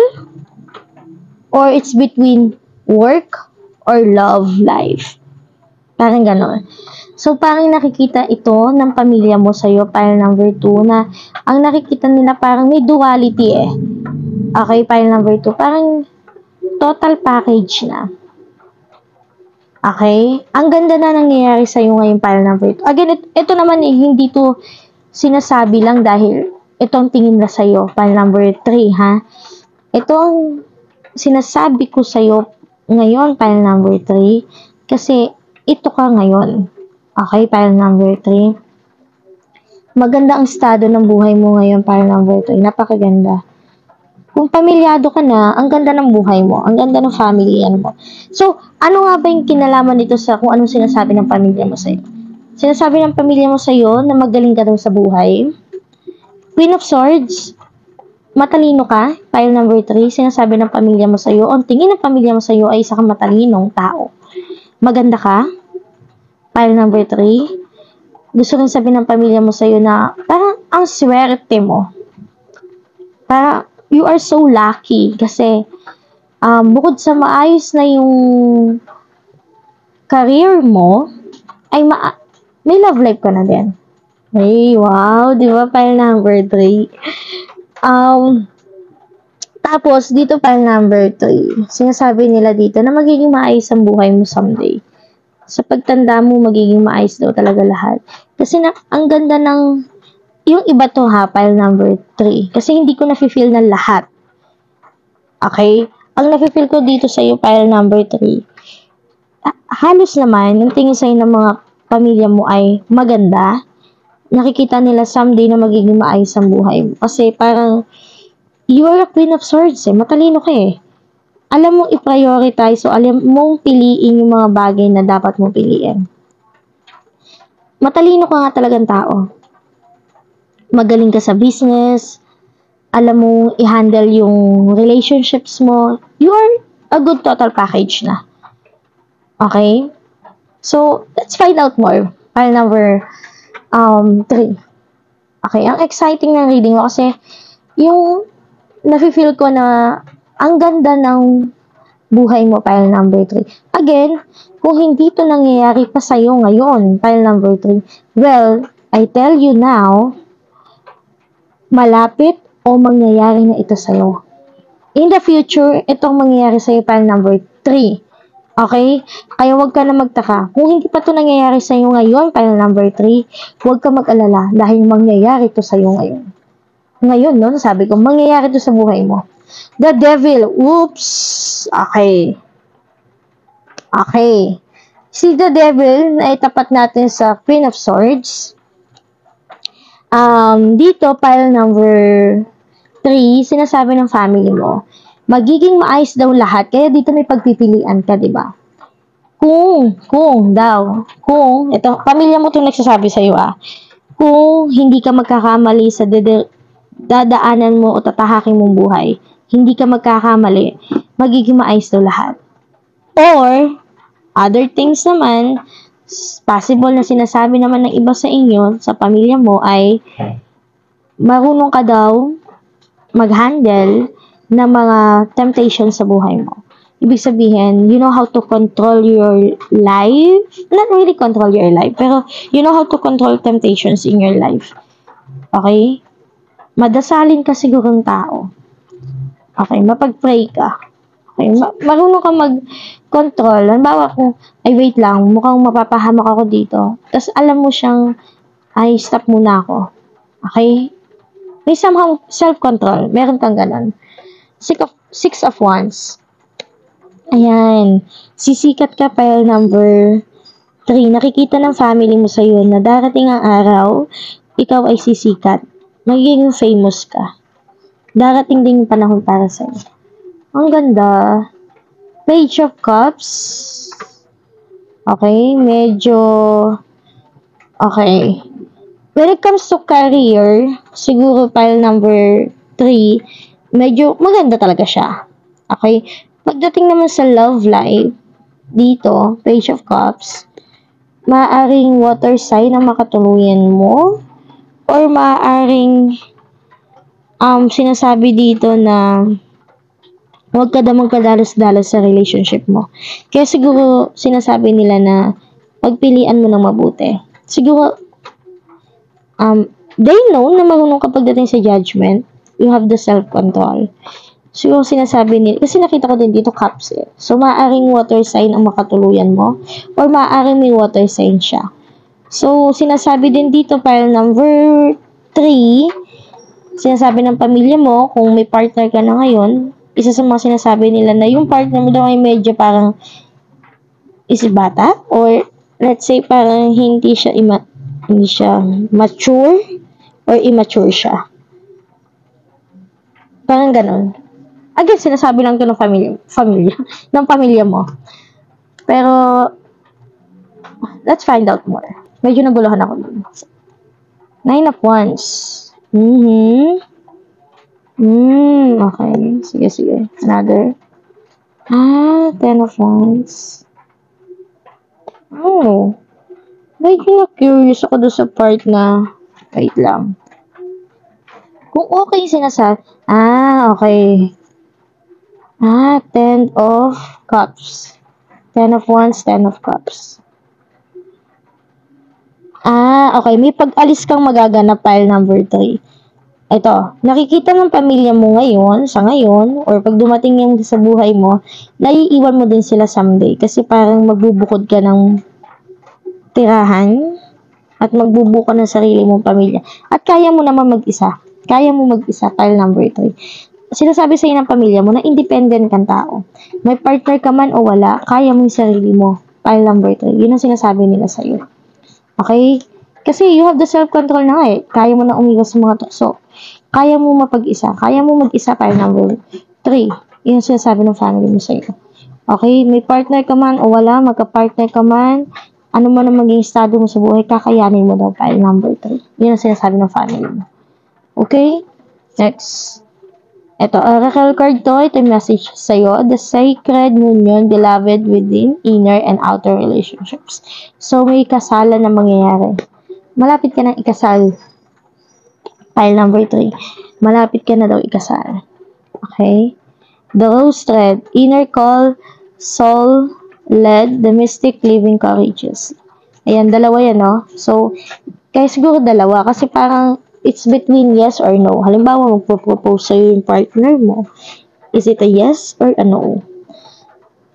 or it's between work or love life. Parang ganon. So, parang nakikita ito ng pamilya mo sa'yo, pile number 2, na ang nakikita nila parang may duality eh. Okay, pile number 2, parang total package na. Okay? Ang ganda na nangyayari sa'yo ngayon, pile number 2. Again, ito naman hindi to sinasabi lang dahil itong tingin na sa'yo, pile number 3, ha? Ito ang sinasabi ko sa'yo ngayon, pile number 3, kasi ito ka ngayon. Okay, pile number 3. Maganda ang estado ng buhay mo ngayon, pile number 3. Napakaganda. Kung pamilyado ka na, ang ganda ng buhay mo. Ang ganda ng family mo. So, ano nga ba yung kinalaman dito sa kung anong sinasabi ng pamilya mo sa'yo? Sinasabi ng pamilya mo sa'yo na magaling ka daw sa buhay. Queen of Swords. Matalino ka. Pile number 3. Sinasabi ng pamilya mo sa'yo. Ang tingin ng pamilya mo sa'yo ay isa kang matalinong tao. Maganda ka. Pile number 3. Gusto rin sabihin ng pamilya mo sa'yo na parang ang swerte mo. Parang you are so lucky kasi bukod sa maayos na yung career mo, ay may love life ka na din. Hey, wow, di ba? Pile number 3. Tapos, dito pile number 3. Sinasabi nila dito na magiging maayos ang buhay mo someday. Sa pagtanda mo, magiging maayos daw talaga lahat. Kasi ang ganda ng yung iba to ha, pile number 3. Kasi hindi ko nafe-feel na lahat. Okay? Ang nafe-feel ko dito sa iyo, pile number 3. Halos naman, yung tingin sa'yo ng mga pamilya mo ay maganda. Nakikita nila someday na magiging maayos ang buhay mo. Kasi parang, you are a Queen of Swords eh. Matalino ka eh. Alam mong i-prioritize o alam mong piliin yung mga bagay na dapat mong piliin. Matalino ka nga talagang tao. Magaling ka sa business, alam mo i-handle yung relationships mo, you are a good total package na. Okay? So, let's find out more. Pile number 3. Okay, ang exciting ng reading mo kasi yung nafe-feel ko na ang ganda ng buhay mo, pile number 3. Again, kung hindi to nangyayari pa sa'yo ngayon, pile number 3, well, I tell you now, malapit o mangyayari na ito sa'yo. In the future, itong mangyayari sa'yo, pile number 3. Okay? Kaya huwag ka na magtaka. Kung hindi pa ito nangyayari sa'yo ngayon, pile number 3, huwag ka mag-alala dahil mangyayari ito sa'yo ngayon. Ngayon, no? Sabi ko, mangyayari ito sa buhay mo. The devil. Oops. Okay. Okay. Si the devil na itapat natin sa Queen of Swords. Dito, pile number 3, sinasabi ng family mo, magiging maayos daw lahat. Kaya dito may pagpipilian ka, di ba? Kung, ito, pamilya mo itong nagsasabi sa'yo, kung hindi ka magkakamali sa dadaanan mo o tatahakin mong buhay, hindi ka magkakamali, magiging maayos daw lahat. Or, other things naman, possible na sinasabi naman ng iba sa inyo, sa pamilya mo, ay marunong ka daw mag-handle ng mga temptations sa buhay mo. Ibig sabihin, you know how to control your life. Not really control your life, pero you know how to control temptations in your life. Okay? Madasalin ka sigurong tao. Okay, mapag-pray ka. Okay, marunong ka mag-control. Halimbawa kung, ay wait lang, mukhang mapapahamak ako dito. Tapos alam mo siyang, ay stop muna ako. Okay? May somehow self-control. Meron kang ganun. Six of Wands. Ayan. Sisikat ka, pile number 3. Nakikita ng family mo sa'yo na darating ang araw, ikaw ay sisikat. Magiging famous ka. Darating din yung panahon para sa'yo. Ang ganda. Page of Cups. Okay, medyo okay. When it comes to career, siguro pile number 3, medyo maganda talaga siya. Okay? Pagdating naman sa love life, dito, Page of Cups, maaaring water sign ang makatuluyan mo, or maaaring sinasabi dito na huwag ka daw magkadalos-dalos sa relationship mo. Kaya siguro sinasabi nila na pagpilian mo ng mabuti. Siguro they know na marunong ka pagdating sa judgment, you have the self-control. Siguro sinasabi nila, kasi nakita ko din dito cups eh. So, maaaring water sign ang makatuluyan mo, or maaaring may water sign siya. So, sinasabi din dito, pile number 3, sinasabi ng pamilya mo, kung may partner ka na ngayon, isa sa mga sinasabi nila na yung partner mo daw ay medyo parang isibata, or let's say parang hindi siya mature, or immature siya. Parang ganun. Again, sinasabi lang ito ng ng pamilya mo. Pero, let's find out more. Medyo naguluhan ako dun. 9 of Wands. Okay. Sige. Another. 10 of Wands. Oh. Medyo na-curious ako doon sa part na, wait lang. Kung okay sinasabi, okay. 10 of Cups. 10 of Wands, 10 of Cups. Okay. May pag-alis kang magaganap, pile number 3. Ito, nakikita ng pamilya mo ngayon, or pag dumating yung sa buhay mo, naiiwan mo din sila someday. Kasi parang magbubukod ka ng tirahan, at magbubuo ka ng sarili mong pamilya. At kaya mo naman mag-isa. Pile number 3. Sinasabi sa ng pamilya mo na independent kang tao. May partner ka man o wala, kaya mo yung sarili mo. Pile number 3. Yun ang sinasabi nila sa'yo. Okay? Kasi you have the self-control na Kaya mo na umiwas sa mga tukso. Kaya mo mapag-isa. Pile number 3. Yun ang sinasabi ng family mo sa'yo. Okay? May partner ka man o wala, magka-partner ka man, ano man ang maging estado mo sa buhay, kakayanin mo daw, pile number 3. Yun ang sinasabi ng family mo. Okay? Next. Ito, oracle card to. Ito yung message sa'yo. The sacred union, beloved within inner and outer relationships. So, may kasalan na mangyayari. Malapit ka ng ikasal. Pile number 3. Malapit ka na daw ikasal. Okay? The rose thread. Inner call, soul-led, the mystic living courageous. Ayan, dalawa yan, no? So, kaya siguro dalawa. Kasi parang, it's between yes or no. Halimbawa, magpo-propose sa'yo yung partner mo. Is it a yes or a no?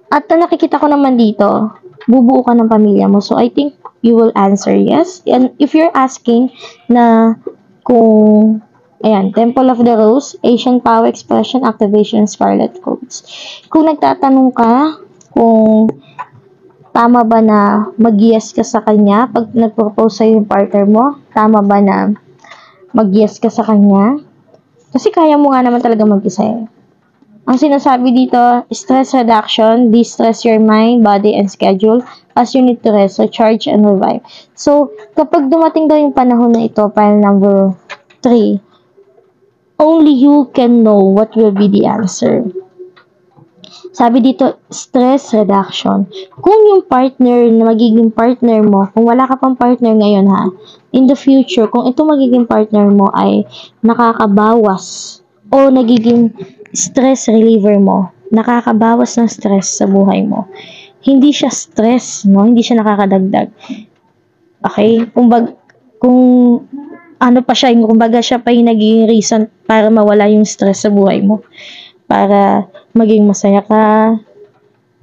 At nakikita ko naman dito, bubuo ka ng pamilya mo. So, I think you will answer yes. And if you're asking na kung, ayan, Temple of the Rose, Asian Power Expression, Activation, Scarlet Codes. Kung nagtatanong ka kung tama ba na mag-yes ka sa kanya pag nag-propose sa'yo yung partner mo, tama ba na mag-yes ka sa kanya? Kasi kaya mo nga naman talaga mag-isa eh. Ang sinasabi dito, stress reduction, de-stress your mind, body, and schedule as you need to rest, recharge, and revive. So, kapag dumating daw yung panahon na ito, pile number 3, only you can know what will be the answer. Sabi dito, stress reduction. Kung yung partner na magiging partner mo, kung wala ka pang partner ngayon ha, in the future, kung ito magiging partner mo ay nakakabawas o nagiging stress reliever mo, nakakabawas ng stress sa buhay mo, hindi siya stress, no? Hindi siya nakakadagdag. Okay? Kung ano pa siya, kumbaga siya pa yung naging reason para mawala yung stress sa buhay mo. Para maging masaya ka.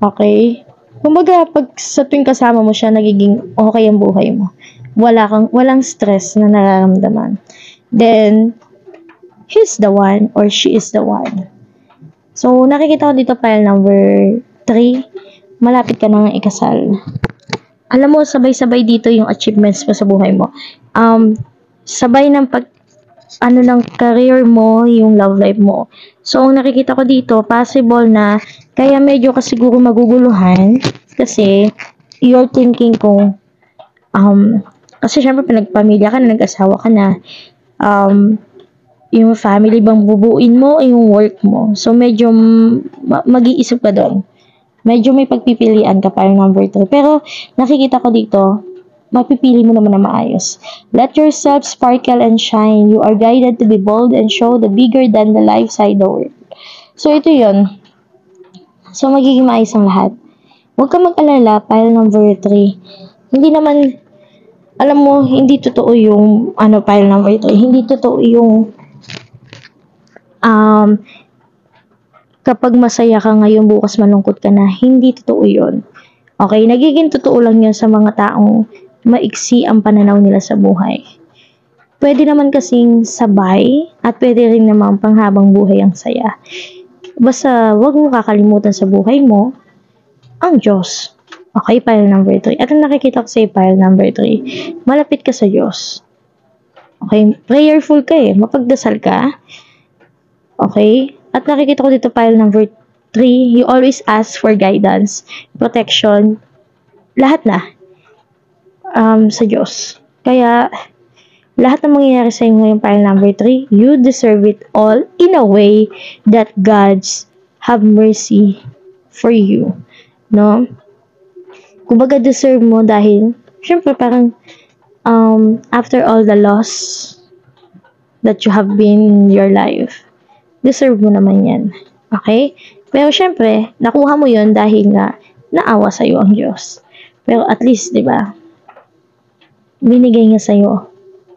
Okay? Kumbaga, pag sa tuwing kasama mo siya, nagiging okay ang buhay mo. Walang stress na nararamdaman. Then, he's the one or she is the one. So, nakikita ko dito pile number 3. Malapit ka nang ikasal. Alam mo, sabay-sabay dito yung achievements mo sa buhay mo. Sabay ng ng career mo, yung love life mo. So, ang nakikita ko dito, possible na, kaya medyo ka siguro maguguluhan, kasi, you're thinking kung, kasi syempre, pinagpamilya ka na, nag-asawa ka na, yung family bang bubuin mo, yung work mo. So, medyo, mag-iisip ka doon. Medyo may pagpipilian ka pa yung number 3. Pero, nakikita ko dito, mapipili mo naman na maayos. Let yourself sparkle and shine. You are guided to be bold and show the bigger than the life side the world. So, ito yun. So, magiging maayos ang lahat. Huwag ka mag-alala, pile number 3. Hindi naman, alam mo, hindi totoo yung, pile number 3. Hindi totoo yung, kapag masaya ka ngayon, bukas malungkot ka na. Hindi totoo yun. Okay? Nagiging totoo lang yun sa mga taong maiksi ang pananaw nila sa buhay. Pwede naman kasing sabay at pwede rin naman panghabang buhay ang saya. Basta wag mo kakalimutan sa buhay mo ang Diyos. Okay, pile number 3. At ang nakikita ko sa pile number 3, malapit ka sa Diyos. Okay, prayerful ka eh. Mapagdasal ka. Okay? At nakikita ko dito pile number 3, you always ask for guidance, protection, lahat na sa Diyos. Kaya, lahat ng mangyayari sa inyo ngayong pile number 3, you deserve it all in a way that God's have mercy for you. No? Kumbaga, deserve mo dahil, syempre parang, after all the loss that you have been in your life, deserve mo naman yan. Okay? Pero syempre, nakuha mo yon dahil nga naawa sa'yo ang Diyos. Pero at least, di ba, binigay niya sa'yo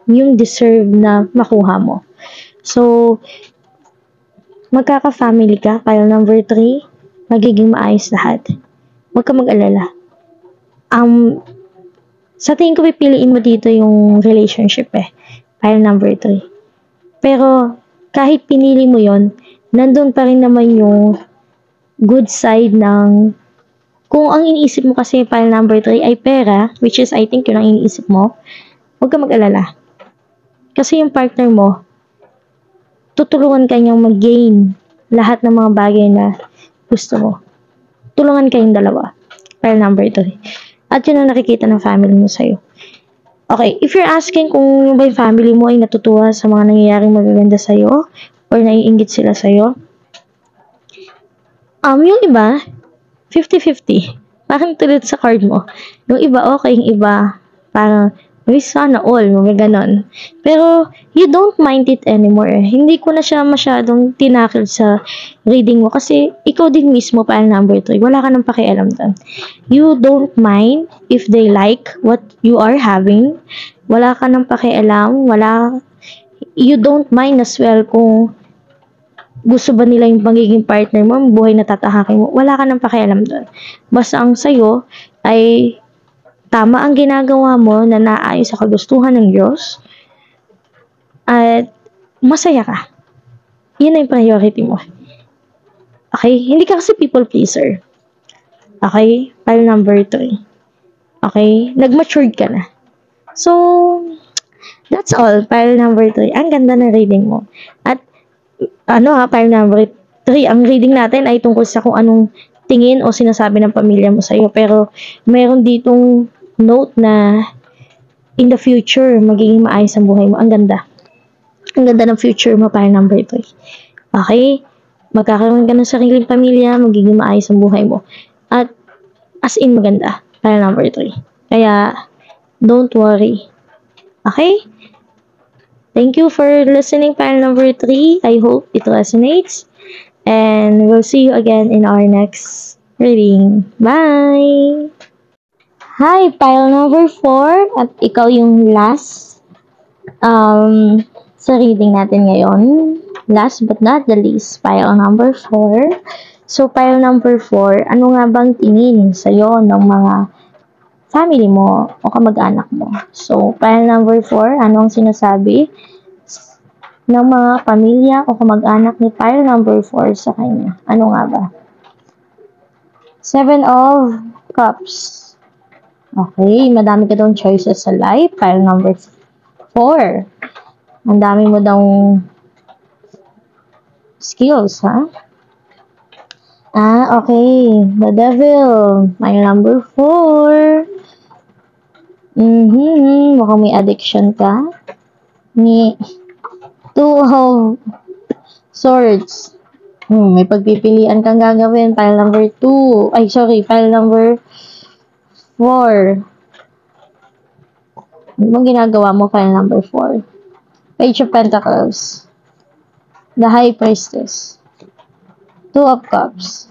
yung deserve na makuha mo. So, magkaka-family ka, pile number 3, magiging maayos lahat. Huwag ka mag-alala. Sa tingin ko, pipiliin mo dito yung relationship eh. Pile number 3. Pero, kahit pinili mo yon, nandun pa rin naman yung good side ng, kung ang iniisip mo kasi pile number 3 ay pera, which is I think yun ang iniisip mo, huwag ka mag-alala. Kasi yung partner mo, tutulungan ka niyang mag-gain lahat ng mga bagay na gusto mo. Tulungan kayong dalawa. Pile number 3. At yun ang nakikita ng family mo sa'yo. Okay, if you're asking kung ba yung family mo ay natutuwa sa mga nangyayaring magaganda sa'yo, or naiinggit sila sa'yo. Yung iba, 50-50. Parang tulad sa card mo. Yung iba, okay. Yung iba, parang, uy, sana all. Mga ganon. Pero, you don't mind it anymore. Hindi ko na siya masyadong tinakil sa reading mo. Kasi, ikaw din mismo, pile number 3. Wala ka nang pakialam doon. You don't mind if they like what you are having. Wala ka nang pakialam. You don't mind as well kung gusto ba nila yung pagiging partner mo, ang buhay na tatahakin mo, wala ka nang pakialam doon. Basta ang sayo ay tama ang ginagawa mo na naayon sa kagustuhan ng Diyos at masaya ka. Yun na yung priority mo. Okay? Hindi ka kasi people pleaser. Okay? Pile number 3. Okay? Nag-matured ka na. So, that's all. Pile number 3. Ang ganda ng reading mo. At pile number 3, ang reading natin ay tungkol sa kung anong tingin o sinasabi ng pamilya mo sa'yo. Pero, meron ditong note na in the future, magiging maayos ang buhay mo. Ang ganda. Ang ganda ng future mo, pile number 3. Okay? Magkakaroon ka ng sariling pamilya, magiging maayos ang buhay mo. At, as in maganda, pile number 3. Kaya, don't worry. Okay? Thank you for listening, pile number 3. I hope it resonates. And we'll see you again in our next reading. Bye! Hi, pile number 4. At ikaw yung last sa reading natin ngayon. Last but not the least, pile number 4. So, pile number 4, ano nga bang tingin sa'yo ng mga family mo o kamag-anak mo? So, pile number 4, anong sinasabi ng mga pamilya o kamag-anak ni pile number 4 sa kanya? Ano nga ba? 7 of Cups. Okay, madami ka daw choices sa life. Pile number 4. Ang dami mo daw skills, ha? Okay. The Devil. Pile number 4. Mukhang may addiction ka. Ni 2 of Swords. May pagpipilian kang gagawin. Pile number 2. Pile number 4. Ano bang ginagawa mo? Pile number 4. Page of Pentacles. The High Priestess. 2 of Cups.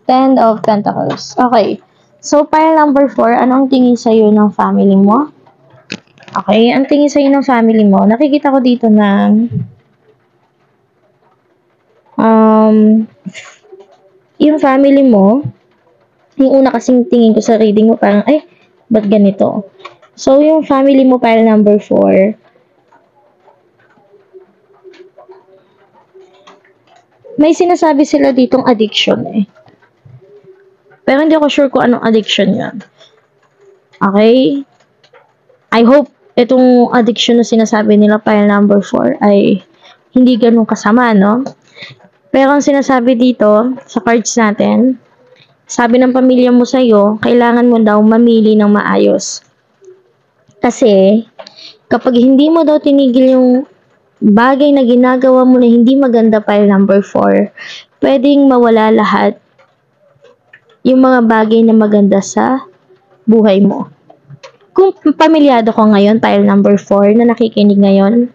10 of Pentacles. Okay. So, pile number 4, anong tingin sa'yo ng family mo? Okay, ang tingin sa'yo ng family mo, nakikita ko dito na yung family mo, yung una kasing tingin ko sa reading mo, parang, ba't ganito? So, yung family mo, pile number 4, may sinasabi sila ditong addiction Pero hindi ako sure kung anong addiction yan. Okay? I hope itong addiction na sinasabi nila pile number 4 ay hindi ganun kasama, no? Pero ang sinasabi dito sa cards natin, sabi ng pamilya mo sa'yo, kailangan mo daw mamili ng maayos. Kasi, kapag hindi mo daw tinigil yung bagay na ginagawa mo na hindi maganda pile number 4, pwedeng mawala lahat yung mga bagay na maganda sa buhay mo. Kung pamilyado ka ngayon, pile number 4, na nakikinig ngayon,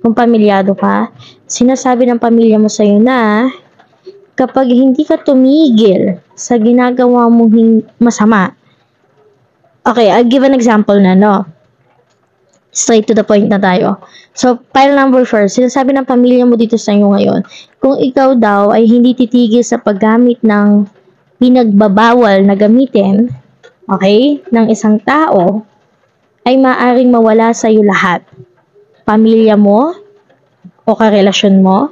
kung pamilyado ka, sinasabi ng pamilya mo sa'yo na kapag hindi ka tumigil sa ginagawa mong masama, okay, I'll give an example na, no? Straight to the point na tayo. So, pile number 4, sinasabi ng pamilya mo dito sa'yo ngayon, kung ikaw daw ay hindi titigil sa paggamit ng pinagbabawal na gamitin, okay, ng isang tao, ay maaring mawala sa iyo lahat. Pamilya mo, o karelasyon mo,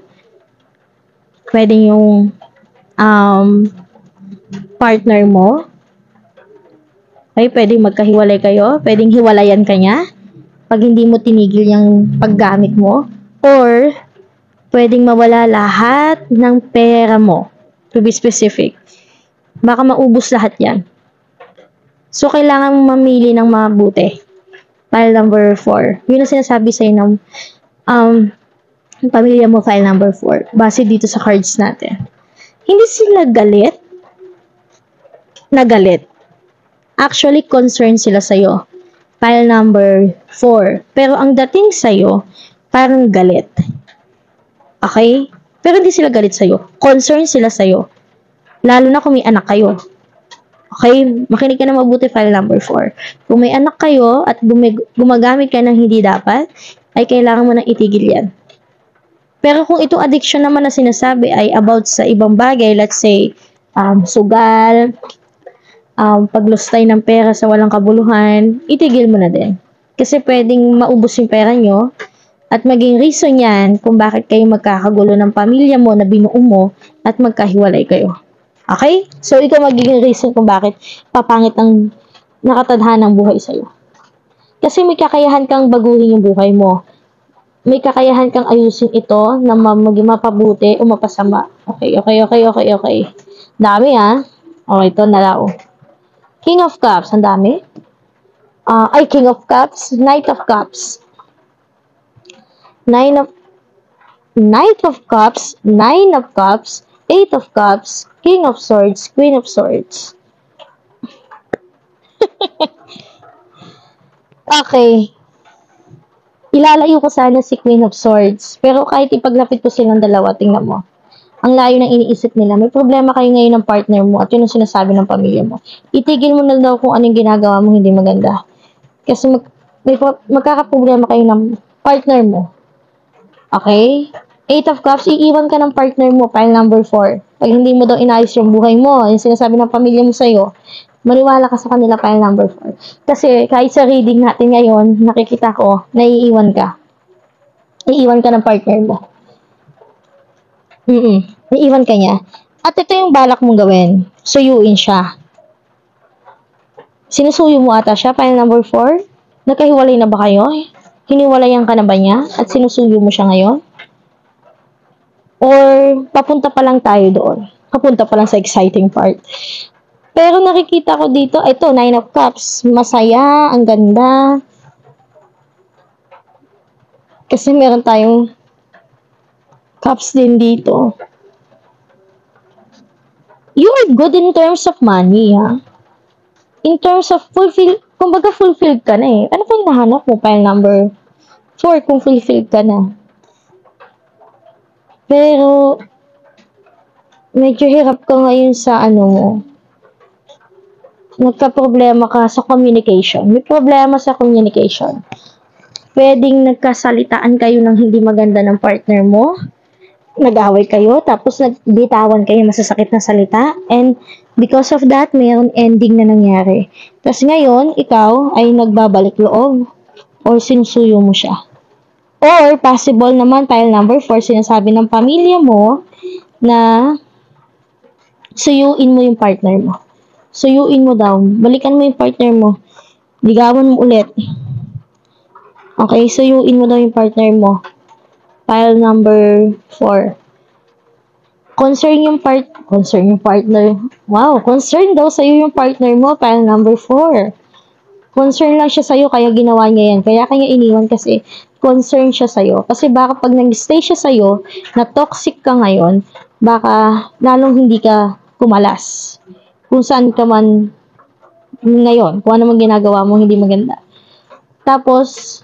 pwedeng yung partner mo, okay, pwedeng magkahiwalay kayo, pwedeng hiwalayan ka niya, pag hindi mo tinigil yung paggamit mo, or pwedeng mawala lahat ng pera mo, to be specific. Baka maubos lahat yan. So, kailangan mong mamili ng mabuti. Pile number 4. Yun ang sinasabi sa'yo ng pamilya mo, file number 4. Base dito sa cards natin. Hindi sila galit na galit. Actually, concerned sila sa'yo. File number 4. Pero ang dating sa'yo, parang galit. Okay? Pero hindi sila galit sa'yo. Concerned sila sa'yo. Lalo na kung may anak kayo. Okay? Makinig ka na mabuti, file number 4. Kung may anak kayo at gumagamit ka ng hindi dapat, ay kailangan mo nang itigil yan. Pero kung itong addiction naman na sinasabi ay about sa ibang bagay, let's say, sugal, paglustay ng pera sa walang kabuluhan, itigil mo na din. Kasi pwedeng maubos yung pera nyo at maging reason yan kung bakit kayo magkakagulo ng pamilya mo na binuo mo at magkahiwalay kayo. Okay? So, ikaw magiging reason kung bakit papangit ang nakatadhana ng buhay sa'yo. Kasi may kakayahan kang baguhin yung buhay mo. May kakayahan kang ayusin ito na maging mapabuti o mapasama. Okay. Dami Okay, ito nalao. King of Cups, ang dami. King of Cups, Knight of Cups. Knight of Cups, Nine of Cups, Eight of Cups, King of Swords, Queen of Swords. Okay. Ilalayo ko sana si Queen of Swords. Pero kahit ipaglapit ko silang dalawa, tingnan mo. Ang layo ng iniisip nila. May problema kayo ngayon ng partner mo at yun ang sinasabi ng pamilya mo. Itigil mo na daw kung anong ginagawa mo hindi maganda. Kasi magkakaproblema kayo ng partner mo. Okay? Eight of Cups, iiwan ka ng partner mo, file number 4. Pag hindi mo daw inayos yung buhay mo, yung sinasabi ng pamilya mo sa'yo, maniwala ka sa kanila, file number 4. Kasi kahit sa reading natin ngayon, nakikita ko, naiiwan ka. Iiwan ka ng partner mo. Naiiwan ka niya. At ito yung balak mong gawin. Suyuin siya. Sinusuyo mo ata siya, file number 4. Nagkahiwalay na ba kayo? Hiniwalayan ka na ba niya? At sinusuyo mo siya ngayon? Or papunta pa lang tayo doon? Papunta pa lang sa exciting part. Pero nakikita ko dito, ito, Nine of Cups. Masaya, ang ganda. Kasi meron tayong cups din dito. You are good in terms of money, ha? In terms of kumbaga fulfilled ka na eh. Ano pa yung nahanap mo? File number 4 kung fulfilled ka na. Pero, medyo hirap ka ngayon sa mo. Nagka-problema ka sa communication. May problema sa communication. Pwedeng nagkasalitaan kayo ng hindi maganda ng partner mo. Nag-away kayo, tapos nagbitawan kayo masasakit na salita. And because of that, mayroon ending na nangyari. Tapos ngayon, ikaw ay nagbabalik loob or sinusuyo mo siya. Or, possible naman, file number 4, sinasabi ng pamilya mo na suyuin mo yung partner mo. Suyuin mo daw. Balikan mo yung partner mo. Ligawan mo ulit. Okay, suyuin mo daw yung partner mo. File number 4. Concern yung partner. Wow, concern daw sa'yo yung partner mo. File number 4. Concern lang siya sa'yo, kaya ginawa niya yan. Kaya kanya iniwan kasi concern siya sa'yo. Kasi baka pag nag-stay siya sa'yo, na toxic ka ngayon, baka lalong hindi ka kumalas. Kung saan ka man ngayon, kung ano man ginagawa mo, hindi maganda. Tapos,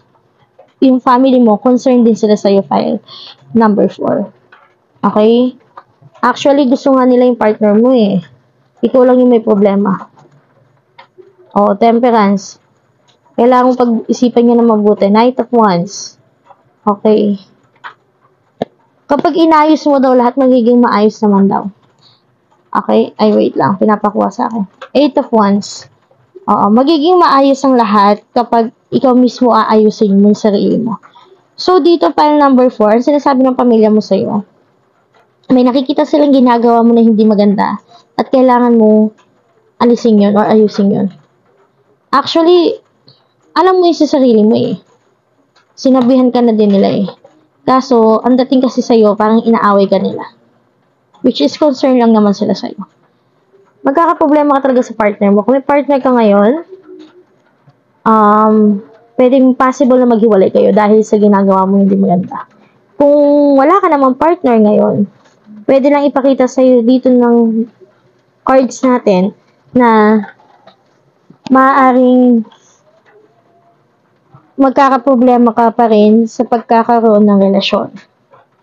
yung family mo, concerned din sila sa'yo, file number 4. Okay? Actually, gusto nga nila yung partner mo eh. Ikaw lang yung may problema. Temperance. Kailangan pag-isipan niya na mabuti. Knight of Wands. Okay. Kapag inayos mo daw, lahat magiging maayos naman daw. Okay? Ay, wait lang. Pinapakuha sa akin. Eight of Wands. Magiging maayos ang lahat kapag ikaw mismo aayusin mo yung sarili mo. So, dito, file number 4, sinasabi ng pamilya mo sa'yo, may nakikita silang ginagawa mo na hindi maganda at kailangan mo alisin yun or ayusin yun. Actually, alam mo yung sa sarili mo eh. Sinabihan ka na din nila eh. Kaso, ang dating kasi sa'yo, parang inaaway ka nila. Which is concern lang naman sila sa'yo. Magkakaproblema ka talaga sa partner mo. Kung may partner ka ngayon, pwedeng possible na maghiwalay kayo dahil sa ginagawa mo hindi maganda. Kung wala ka namang partner ngayon, pwede lang ipakita sa'yo dito ng cards natin na maaaring magkakaproblema ka pa rin sa pagkakaroon ng relasyon.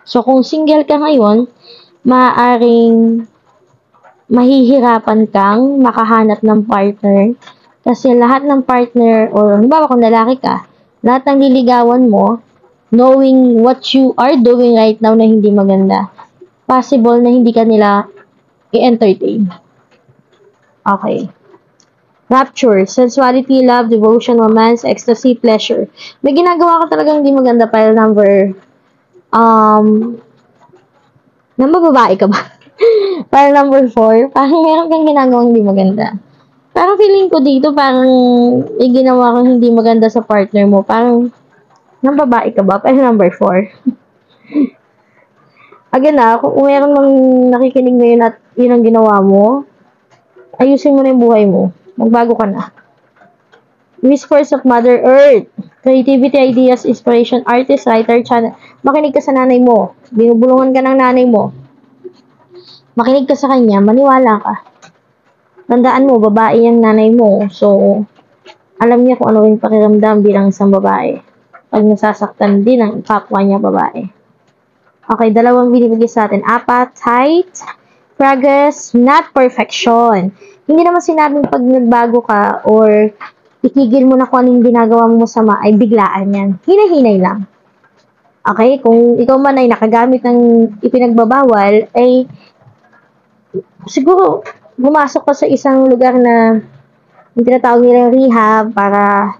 So, kung single ka ngayon, maaaring mahihirapan kang makahanap ng partner kasi lahat ng partner, or halimbawa kung lalaki ka, lahat ng liligawan mo, knowing what you are doing right now na hindi maganda, possible na hindi ka nila i-entertain. Okay. Rapture, sensuality, love, devotion, romance, ecstasy, pleasure. May ginagawa ka talagang hindi maganda, pile number, babae ka ba? Pile number 4, parang meron kang ginagawang hindi maganda. Parang feeling ko dito, parang may ginawa kang hindi maganda sa partner mo. Parang, babae ka ba? Pile number 4. Again kung meron mang nakikinig ngayon at yun ang ginawa mo, ayusin mo na yung buhay mo. Magbago ka na. Whispers of Mother Earth. Creativity, ideas, inspiration, artist, writer, channel. Makinig ka sa nanay mo. Binubulungan ka ng nanay mo. Makinig ka sa kanya. Maniwala ka. Tandaan mo, babae yung nanay mo. So, alam niya kung ano yung pakiramdam bilang isang babae. Pag nasasaktan din ang kapwa niya babae. Okay, dalawang binibigay sa atin. Appetite, progress, not perfection. Hindi naman sinabing pag nagbago ka or itigil mo na kung anong ginagawa mo masama ay biglaan yan. Hinay-hinay lang. Okay? Kung ikaw man ay nakagamit ng ipinagbabawal, ay siguro gumasok ka sa isang lugar na yung tinatawag nilang rehab para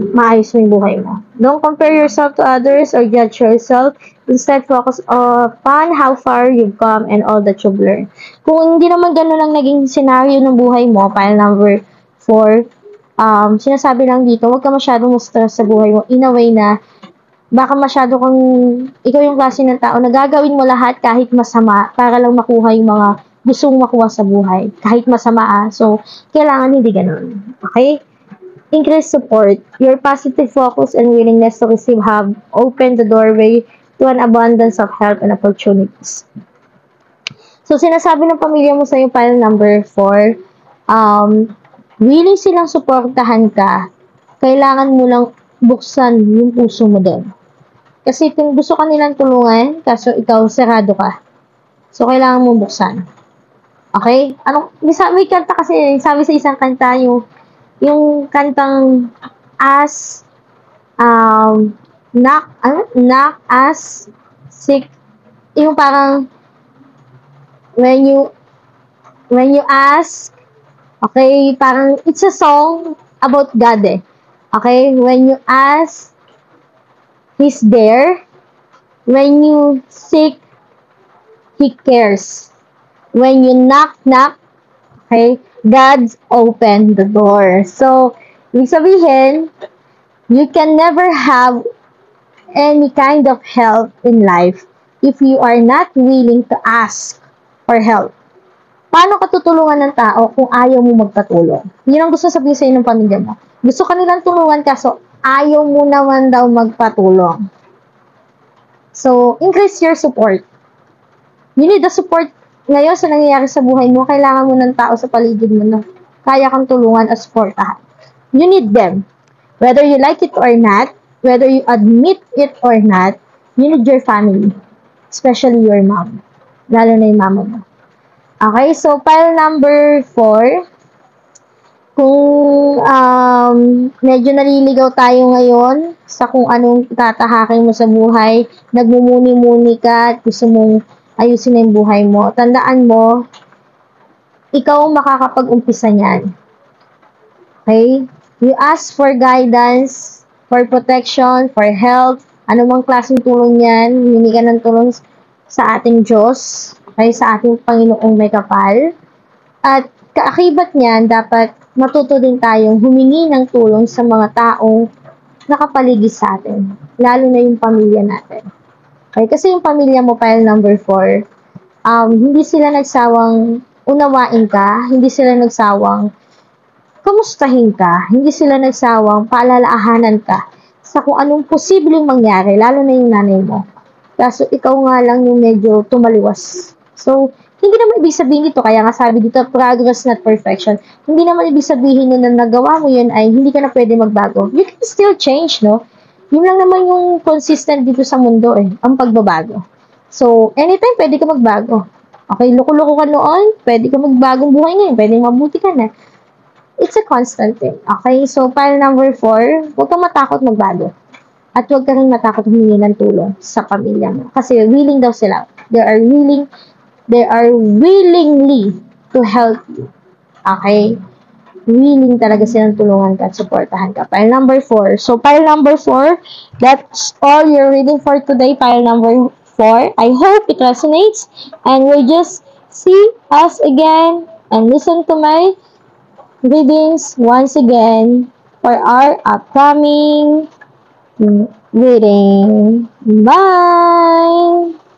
maayos mo yung buhay mo. Don't compare yourself to others or judge yourself. Instead, focus upon how far you've come and all that you've learned. Kung hindi naman ganun ang naging scenario ng buhay mo, pile number 4, sinasabi lang dito, huwag ka masyadong stress sa buhay mo in a way na baka masyado kang, ikaw yung klase ng tao na gagawin mo lahat kahit masama para lang makuha yung mga gusto mong makuha sa buhay. Kahit masama So, kailangan hindi ganun. Okay? Increased support. Your positive focus and willingness to receive have opened the doorway to an abundance of help and opportunities. So, sinasabi ng pamilya mo sa iyo, pile number 4, willing silang suportahan ka, kailangan mo lang buksan yung puso mo doon. Kasi kung gusto ka nilang tulungan, kaso ikaw sarado ka. So, kailangan mo buksan. Okay? May kanta kasi, sabi sa isang kanta, yung kantang knock as sick, yung parang when you ask, okay, parang it's a song about God okay, when you ask, He's there. When you seek, He cares. When you knock, okay, God's opened the door. So, ibig sabihin, you can never have any kind of help in life if you are not willing to ask for help. Paano ka tutulungan ng tao kung ayaw mo magpatulong? Yun ang gusto sabihin sa inyo ng pamilya mo. Gusto ka nilang tulungan kaso ayaw mo naman daw magpatulong. So, increase your support. You need the support ngayon sa nangyayari sa buhay mo. Kailangan mo ng tao sa paligid mo na kaya kang tulungan at supportahan. You need them. Whether you like it or not, whether you admit it or not, you need your family. Especially your mom. Lalo na yung mama mo. Okay, so pile number 4. Kung medyo naliligaw tayo ngayon sa kung anong tatahakin mo sa buhay, nagmumuni-muni ka at gusto mong ayusin na yung buhay mo, tandaan mo, ikaw makakapag-umpisa niyan. Okay? You ask for guidance, for protection, for help, anumang klaseng tulong yan, humingi ka ng tulong sa ating Diyos, okay, sa ating Panginoong may kapal. At kaakibat niyan, dapat matuto din tayong humingi ng tulong sa mga taong nakapaligid sa atin, lalo na yung pamilya natin. Okay, kasi yung pamilya mo, pile number 4, hindi sila nagsawang unawain ka, hindi sila nagsawang kumustahin ka, hindi sila nagsawang paalalahanan ka sa kung anong posibleng mangyari, lalo na yung nanay mo. Kaso ikaw nga lang yung medyo tumaliwas. So, hindi naman ibig sabihin dito, kaya nga sabi dito, progress not perfection. Hindi naman ibig sabihin na nagawa mo yun ay hindi ka na pwede magbago. You can still change, no? Yun lang naman yung consistent dito sa mundo ang pagbabago. So, anytime pwede ka magbago. Okay, loko-loko ka noon, pwede ka magbagong buhay ngayon, pwede mabuti ka na. It's a constant thing. Okay, so file number 4, huwag kang matakot magbago. At huwag ka rin matakot humingi ng tulong sa pamilya mo. Kasi willing daw sila. They are willingly to help you. Okay? Willing talaga silang tulungan ka at supportahan ka. File number 4. So, file number 4, that's all your reading for today. File number 4. I hope it resonates. And we'll just see us again and listen to my readings once again for our upcoming reading. Bye!